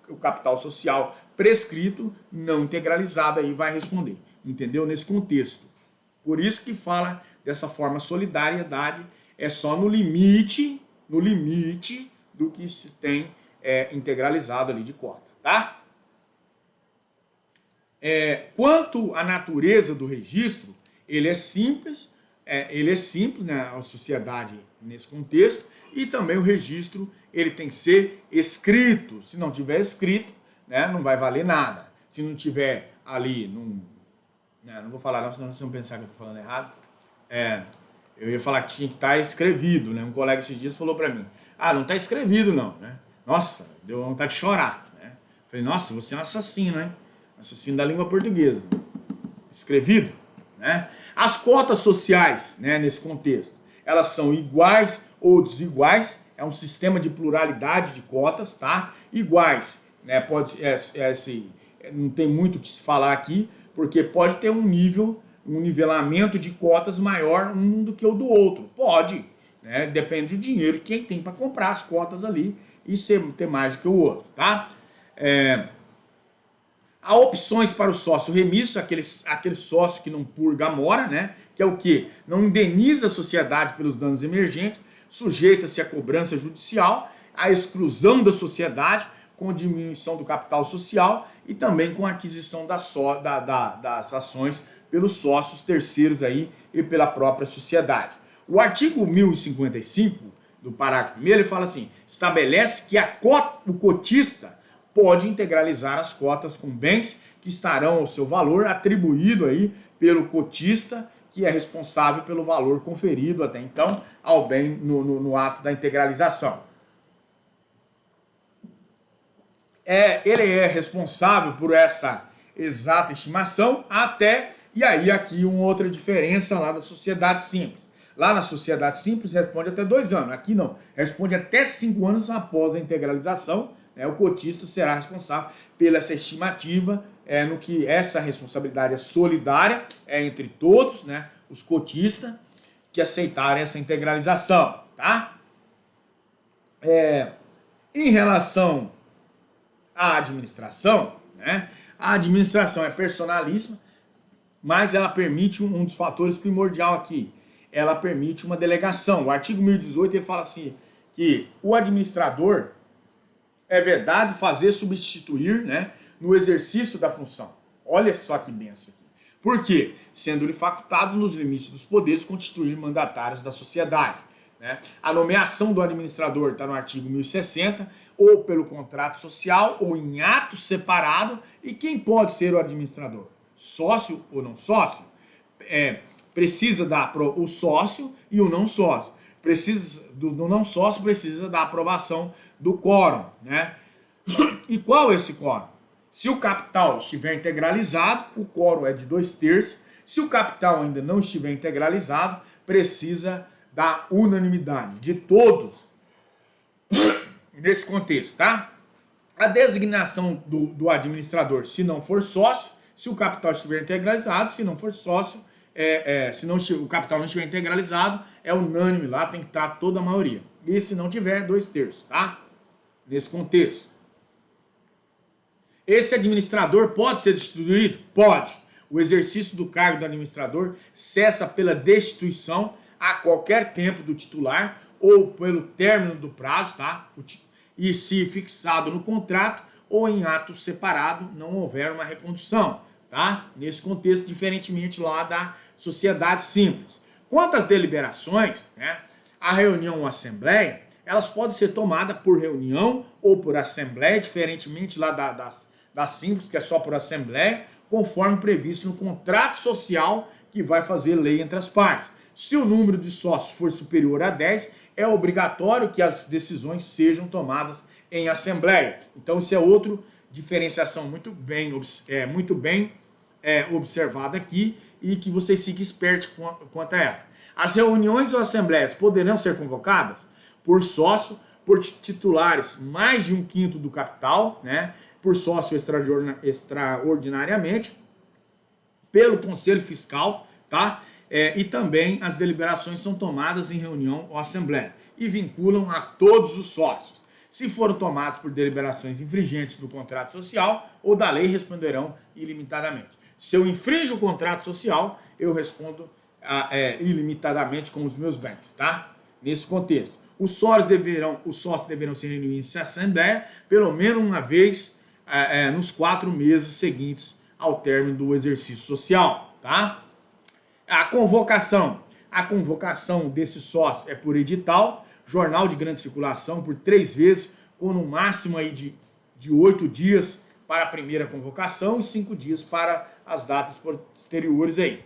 o capital social prescrito, não integralizado, aí vai responder. Entendeu? Nesse contexto. Por isso que fala dessa forma solidariedade, é só no limite do que se tem integralizado ali de cota, tá? Quanto à natureza do registro, ele é simples, né, a sociedade nesse contexto, e também o registro, ele tem que ser escrito. Se não tiver escrito, né, não vai valer nada. Se não tiver ali Não vou falar não, senão vocês vão pensar que eu estou falando errado. Eu ia falar que tinha que estar escrevido, né? Um colega esses dias falou para mim, não está escrevido não, né? Nossa, deu vontade de chorar, né? Falei, nossa, você é um assassino, hein? Assassino da língua portuguesa. Escrevido, né? As cotas sociais, né, nesse contexto, elas são iguais ou desiguais, é um sistema de pluralidade de cotas, tá? Iguais, né? Não tem muito o que se falar aqui, porque pode ter um nivelamento de cotas maior um do que o do outro. Pode, né? Depende do dinheiro que quem tem para comprar as cotas ali e ter mais do que o outro, tá? Há opções para o sócio remisso, aquele sócio que não purga a mora, né? Que é o quê? Não indeniza a sociedade pelos danos emergentes, sujeita-se à cobrança judicial, à exclusão da sociedade, com diminuição do capital social e também com a aquisição das ações pelos sócios terceiros aí e pela própria sociedade. O artigo 1055 do parágrafo 1º, ele fala assim, estabelece que o cotista pode integralizar as cotas com bens que estarão ao seu valor atribuído aí pelo cotista, que é responsável pelo valor conferido até então ao bem no ato da integralização. Ele é responsável por essa exata estimação e aí aqui uma outra diferença lá da sociedade simples. Lá na sociedade simples responde até 2 anos, aqui não, responde até 5 anos após a integralização, né, o cotista será responsável pela essa estimativa, no que essa responsabilidade é solidária, entre todos, né, os cotistas que aceitarem essa integralização, tá? Em relação à administração, né, a administração é personalíssima, mas ela permite um dos fatores primordial aqui, ela permite uma delegação. O artigo 1018 ele fala assim, que o administrador é verdade fazer substituir, né, no exercício da função. Olha só que benção aqui. Por quê? Sendo-lhe facultado nos limites dos poderes constituir mandatários da sociedade, né? A nomeação do administrador está no artigo 1060, ou pelo contrato social, ou em ato separado. E quem pode ser o administrador? Sócio ou não sócio? O sócio e o não sócio. Do não sócio precisa da aprovação do quórum, né? E qual é esse quórum? Se o capital estiver integralizado, o quórum é de 2/3. Se o capital ainda não estiver integralizado, precisa da unanimidade de todos nesse contexto, tá? A designação do administrador, se não for sócio, se o capital estiver integralizado, se não for sócio, o capital não estiver integralizado, é unânime lá, tem que estar toda a maioria. E se não tiver, 2/3, tá? Nesse contexto. Esse administrador pode ser destituído? Pode. O exercício do cargo do administrador cessa pela destituição a qualquer tempo do titular ou pelo término do prazo, tá? E se fixado no contrato ou em ato separado, não houver uma recondução, tá? Nesse contexto, diferentemente lá da sociedade simples. Quanto às deliberações, né, a reunião ou assembleia, elas podem ser tomadas por reunião ou por assembleia, diferentemente lá da simples, que é só por assembleia, conforme previsto no contrato social que vai fazer lei entre as partes. Se o número de sócios for superior a 10, é obrigatório que as decisões sejam tomadas em assembleia. Então, isso é outra diferenciação muito bem observada aqui e que vocês fiquem espertos quanto a ela. As reuniões ou assembleias poderão ser convocadas por sócio, por titulares mais de 1/5 do capital, né? Por sócio extraordinariamente, pelo Conselho Fiscal, tá? E também as deliberações são tomadas em reunião ou assembleia e vinculam a todos os sócios. Se foram tomados por deliberações infringentes do contrato social ou da lei, responderão ilimitadamente. Se eu infrinjo o contrato social, eu respondo ilimitadamente com os meus bens, tá? Nesse contexto. Os sócios deverão se reunir em assembleia pelo menos uma vez nos 4 meses seguintes ao término do exercício social, tá? A convocação desse sócio é por edital, jornal de grande circulação por 3 vezes, com no máximo aí de 8 dias para a primeira convocação e 5 dias para as datas posteriores aí.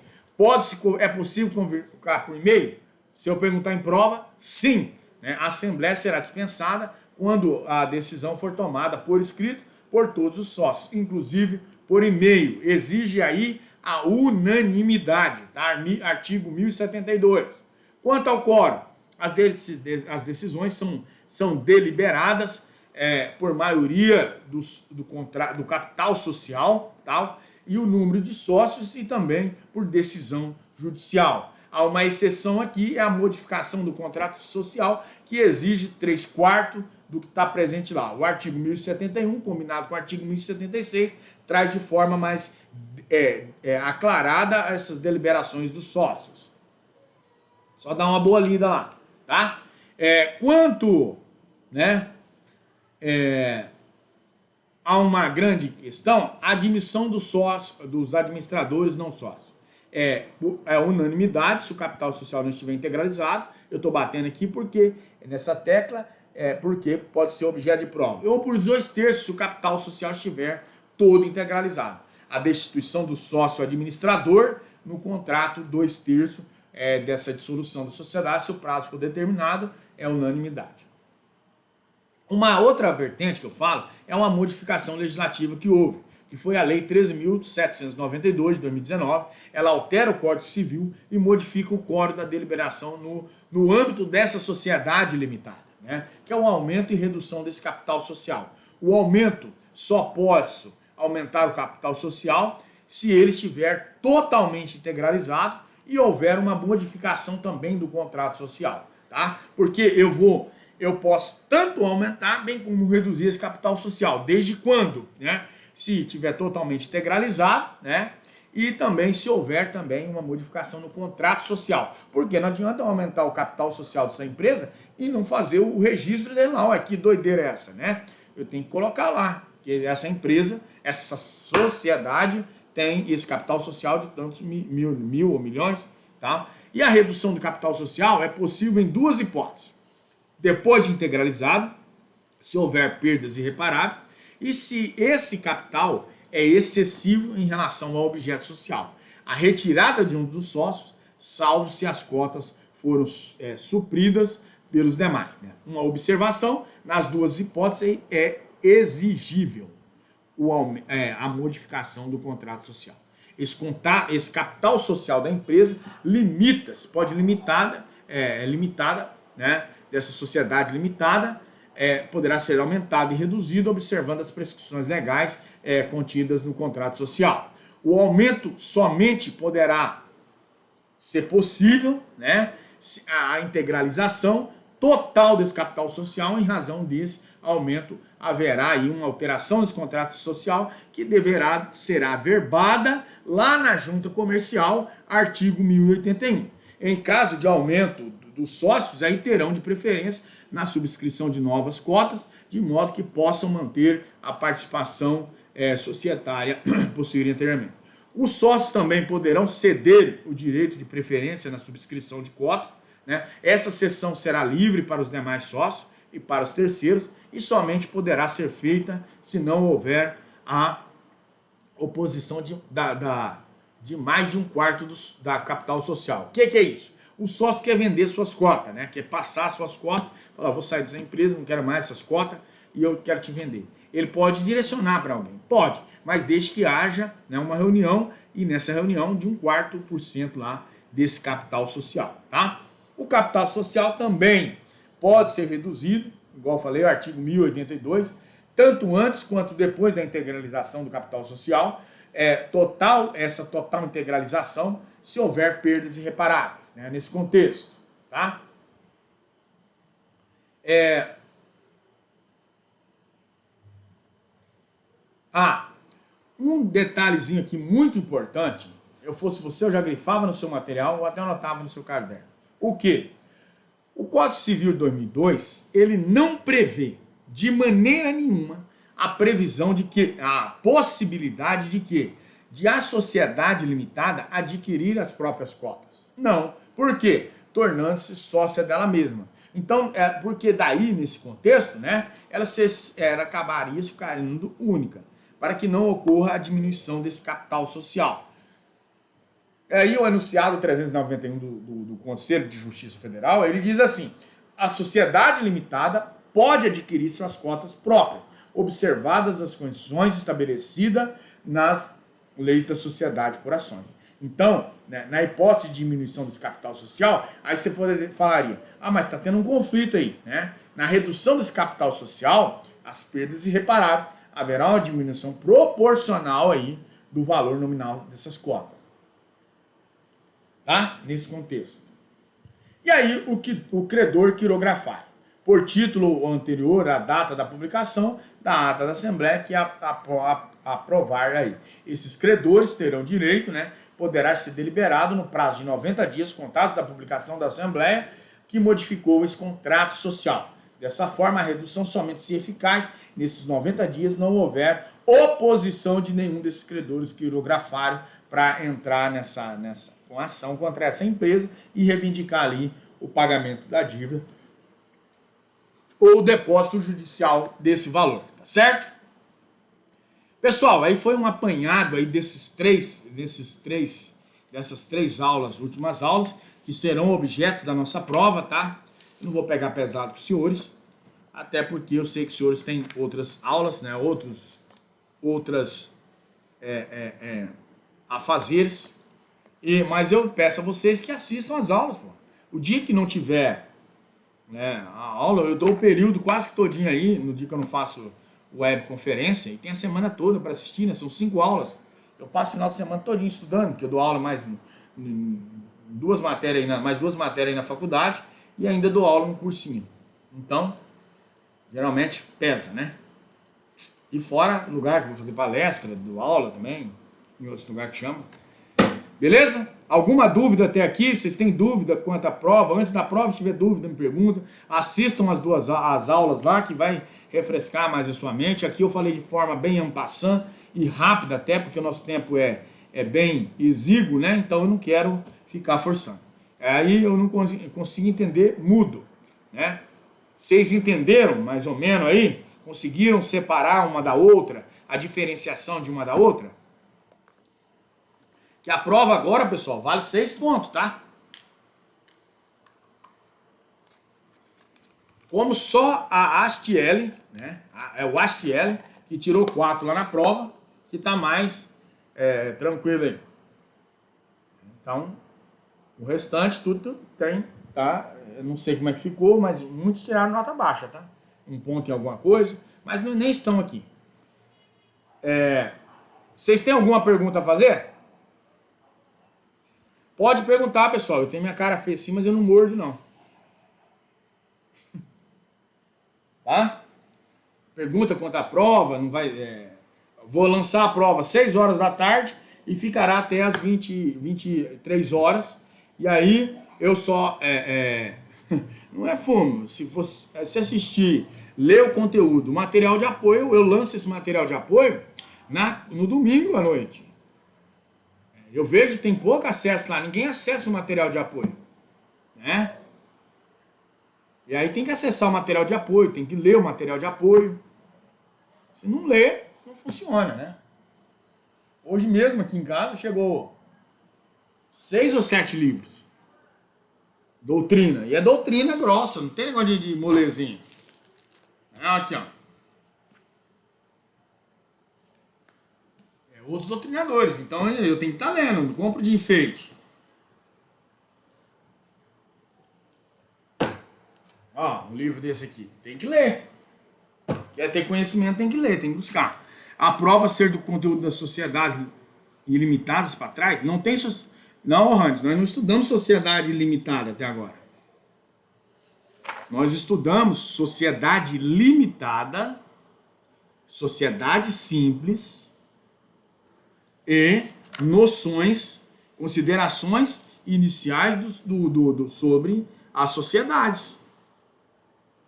É possível convocar por e-mail? Se eu perguntar em prova, sim. Né? A Assembleia será dispensada quando a decisão for tomada por escrito por todos os sócios, inclusive por e-mail. Exige aí a unanimidade, tá? Artigo 1072. Quanto ao quórum, as decisões são deliberadas por maioria do capital social, tal, e o número de sócios e também por decisão judicial. Há uma exceção aqui, é a modificação do contrato social, que exige 3/4 do que está presente lá. O artigo 1071, combinado com o artigo 1076, traz de forma mais aclarada essas deliberações dos sócios. Só dá uma boa lida lá, tá? Quanto, né, há uma grande questão, a admissão dos administradores não sócios. Unanimidade, se o capital social não estiver integralizado. Eu estou batendo aqui porque nessa tecla, porque pode ser objeto de prova. Ou por 2/3 se o capital social estiver todo integralizado. A destituição do sócio administrador no contrato 2/3 dessa dissolução da sociedade, se o prazo for determinado, é unanimidade. Uma outra vertente que eu falo é uma modificação legislativa que houve, que foi a Lei 13.792 de 2019. Ela altera o Código Civil e modifica o quórum da deliberação no âmbito dessa sociedade limitada, né? Que é o aumento e redução desse capital social. O aumento, só posso aumentar o capital social se ele estiver totalmente integralizado e houver uma modificação também do contrato social, tá? Porque eu posso tanto aumentar bem como reduzir esse capital social. Desde quando? Né? Se estiver totalmente integralizado, né? E também se houver também uma modificação no contrato social. Porque não adianta eu aumentar o capital social dessa empresa e não fazer o registro dele lá. Olha, que doideira é essa, né? Eu tenho que colocar lá que essa empresa, essa sociedade tem esse capital social de tantos mil ou milhões, tá? E a redução do capital social é possível em 2 hipóteses. Depois de integralizado, se houver perdas irreparáveis, e se esse capital é excessivo em relação ao objeto social. A retirada de um dos sócios, salvo se as cotas foram supridas pelos demais, né? Uma observação, nas 2 hipóteses é exigível a modificação do contrato social. Esse capital social da empresa pode limitada, né, dessa sociedade limitada, poderá ser aumentado e reduzido observando as prescrições legais contidas no contrato social. O aumento somente poderá ser possível, né, a integralização total desse capital social. Em razão desse aumento, haverá aí uma alteração nesse contrato social que será averbada lá na junta comercial, artigo 1081. Em caso de aumento dos sócios, aí terão de preferência na subscrição de novas cotas, de modo que possam manter a participação societária possuída anteriormente. Os sócios também poderão ceder o direito de preferência na subscrição de cotas, né? Essa cessão será livre para os demais sócios e para os terceiros e somente poderá ser feita se não houver a oposição de mais de 1/4 da capital social. O que é isso? O sócio quer vender suas cotas, né? Quer passar suas cotas, falar, vou sair dessa empresa, não quero mais essas cotas e eu quero te vender. Ele pode direcionar para alguém? Pode, mas desde que haja, né, uma reunião e nessa reunião de 1/4% lá desse capital social, tá? O capital social também pode ser reduzido, igual eu falei, o artigo 1082, tanto antes quanto depois da integralização do capital social, essa total integralização, se houver perdas irreparáveis, né, nesse contexto, tá? Um detalhezinho aqui muito importante, eu fosse você, eu já grifava no seu material ou até anotava no seu caderno. O quê? O Código Civil de 2002, ele não prevê de maneira nenhuma a previsão a possibilidade de a sociedade limitada adquirir as próprias cotas. Não. Por quê? Tornando-se sócia dela mesma. Então, porque daí, nesse contexto, né, ela acabaria se ficando única. para que não ocorra a diminuição desse capital social. Aí o enunciado 391 do Conselho de Justiça Federal, ele diz assim: a sociedade limitada pode adquirir suas cotas próprias, observadas as condições estabelecidas nas leis da sociedade por ações. Então, né, na hipótese de diminuição desse capital social, aí você falaria, mas está tendo um conflito aí, né? Na redução desse capital social, as perdas irreparáveis, haverá uma diminuição proporcional aí do valor nominal dessas cotas. Tá? Nesse contexto. E aí, o credor quirografário, por título anterior à data da publicação da ata da Assembleia, que aprovar aí. Esses credores terão direito, né, poderá ser deliberado no prazo de 90 dias contados da publicação da Assembleia que modificou esse contrato social. Dessa forma, a redução somente se eficaz nesses 90 dias não houver oposição de nenhum desses credores quirografários para entrar nessa com ação contra essa empresa e reivindicar ali o pagamento da dívida ou o depósito judicial desse valor, tá certo? Pessoal, aí foi um apanhado aí dessas três aulas, últimas aulas, que serão objetos da nossa prova, tá? Não vou pegar pesado com os senhores, até porque eu sei que os senhores têm outras aulas, né? Outras afazeres. Mas eu peço a vocês que assistam as aulas, pô. O dia que não tiver, né, a aula, eu dou o período quase que todinho aí, no dia que eu não faço webconferência, e tem a semana toda para assistir, né? São 5 aulas. Eu passo o final de semana todinho estudando, porque eu dou aula mais duas matérias aí na faculdade e ainda dou aula no cursinho. Então, geralmente pesa, né? E fora lugar que eu vou fazer palestra, dou aula também, em outros lugares que chamam. Beleza? Alguma dúvida até aqui? Vocês têm dúvida quanto à prova? Antes da prova, se tiver dúvida, me pergunta. Assistam as aulas lá, que vai refrescar mais a sua mente. Aqui eu falei de forma bem en passant e rápida até, porque o nosso tempo é bem exíguo, né? Então eu não quero ficar forçando. Aí eu não consigo entender mudo, né? Vocês entenderam mais ou menos aí? Conseguiram separar uma da outra? A diferenciação de uma da outra? Que a prova agora, pessoal, vale 6 pontos, tá? Como só a Astiele, né? É o Astiele que tirou 4 lá na prova, que tá mais tranquilo aí. Então, o restante tudo tem, tá? Eu não sei como é que ficou, mas muitos tiraram nota baixa, tá? 1 ponto em alguma coisa, mas nem estão aqui. Vocês têm alguma pergunta a fazer? Pode perguntar, pessoal. Eu tenho minha cara feia assim, mas eu não mordo, não. Tá? Pergunta quanto à prova. Não vai, vou lançar a prova às 6 horas da tarde e ficará até às 23 horas. E aí eu só... não é fumo. Se assistir, ler o conteúdo, material de apoio, eu lanço esse material de apoio no domingo à noite. Eu vejo que tem pouco acesso lá, ninguém acessa o material de apoio, né? E aí tem que acessar o material de apoio, tem que ler o material de apoio. Se não ler, não funciona, né? Hoje mesmo aqui em casa chegou 6 ou 7 livros. Doutrina, e é doutrina grossa, não tem negócio de molezinha. Aqui, ó. Outros doutrinadores, então eu tenho que estar lendo, não compro de enfeite. Ó, um livro desse aqui, tem que ler. Quer ter conhecimento, tem que ler, tem que buscar. A prova ser do conteúdo das sociedades ilimitadas para trás, não tem... Não, Randes, nós não estudamos sociedade ilimitada até agora. Nós estudamos sociedade limitada, sociedade simples... e noções, considerações iniciais sobre as sociedades,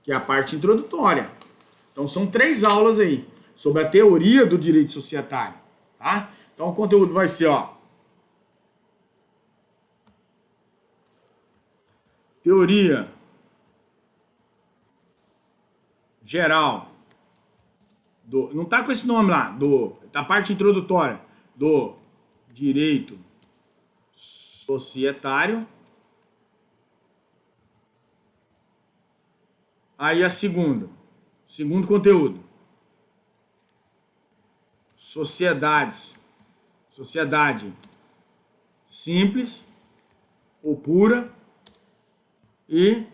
que é a parte introdutória. Então são 3 aulas aí, sobre a teoria do direito societário, tá? Então o conteúdo vai ser, ó, teoria geral não tá com esse nome lá, da parte introdutória do direito societário. Aí a segundo conteúdo. Sociedade simples ou pura e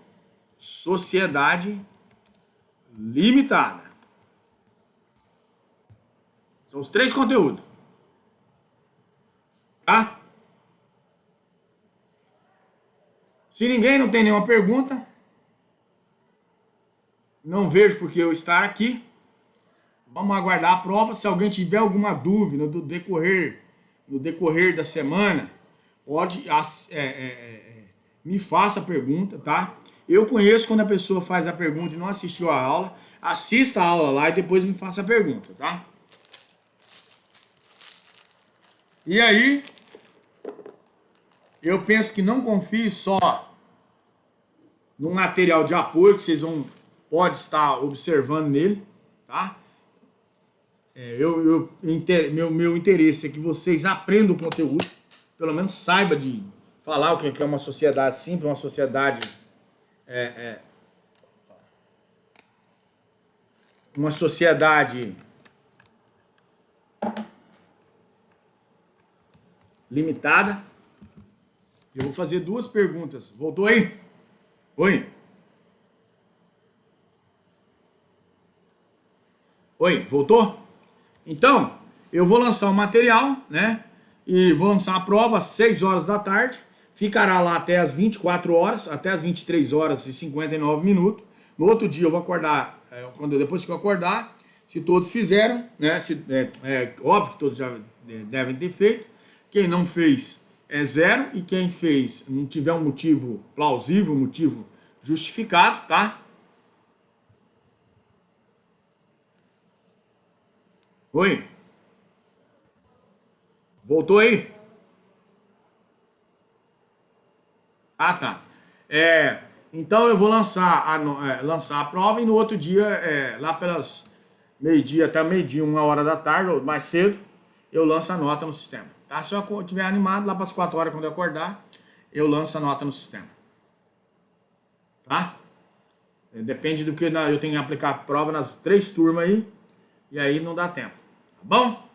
sociedade limitada. São os 3 conteúdos. Tá? Se ninguém não tem nenhuma pergunta, não vejo por que eu estar aqui. Vamos aguardar a prova. Se alguém tiver alguma dúvida no decorrer da semana, pode me faça a pergunta, tá? Eu conheço quando a pessoa faz a pergunta e não assistiu a aula. Assista a aula lá e depois me faça a pergunta, tá? E aí, eu penso que não confie só no material de apoio que vocês pode estar observando nele, tá? Meu interesse é que vocês aprendam o conteúdo, pelo menos saiba de falar o que é uma sociedade simples, uma sociedade limitada. Eu vou fazer 2 perguntas. Voltou aí? Oi, voltou? Então, eu vou lançar o material, né? E vou lançar a prova às 6 horas da tarde. Ficará lá até as 24 horas, até as 23 horas e 59 minutos. No outro dia eu vou acordar, depois que eu acordar, se todos fizeram, né? Óbvio que todos já devem ter feito. Quem não fez é 0 e quem fez não tiver um motivo plausível, um motivo justificado, tá? Oi? Voltou aí? Ah, tá. Então eu vou lançar a prova e no outro dia, lá pelas meio-dia até meio-dia, 1h da tarde, ou mais cedo, eu lanço a nota no sistema. Tá? Se eu estiver animado, lá para as 4 horas, quando eu acordar, eu lanço a nota no sistema. Tá? Depende do que eu tenho que aplicar a prova nas 3 turmas aí, e aí não dá tempo. Tá bom?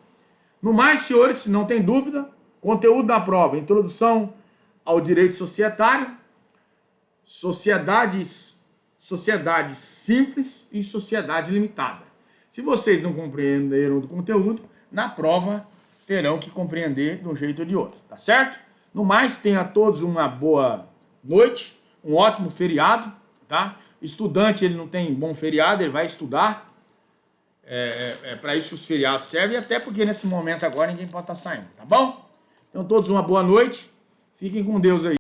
No mais, senhores, se não tem dúvida, conteúdo da prova: introdução ao direito societário, sociedade simples e sociedade limitada. Se vocês não compreenderam do conteúdo, na prova terão que compreender de um jeito ou de outro, tá certo? No mais, tenha a todos uma boa noite, um ótimo feriado, tá? Estudante, ele não tem bom feriado, ele vai estudar. Para isso que os feriados servem, até porque nesse momento agora ninguém pode estar saindo, tá bom? Então todos uma boa noite, fiquem com Deus aí.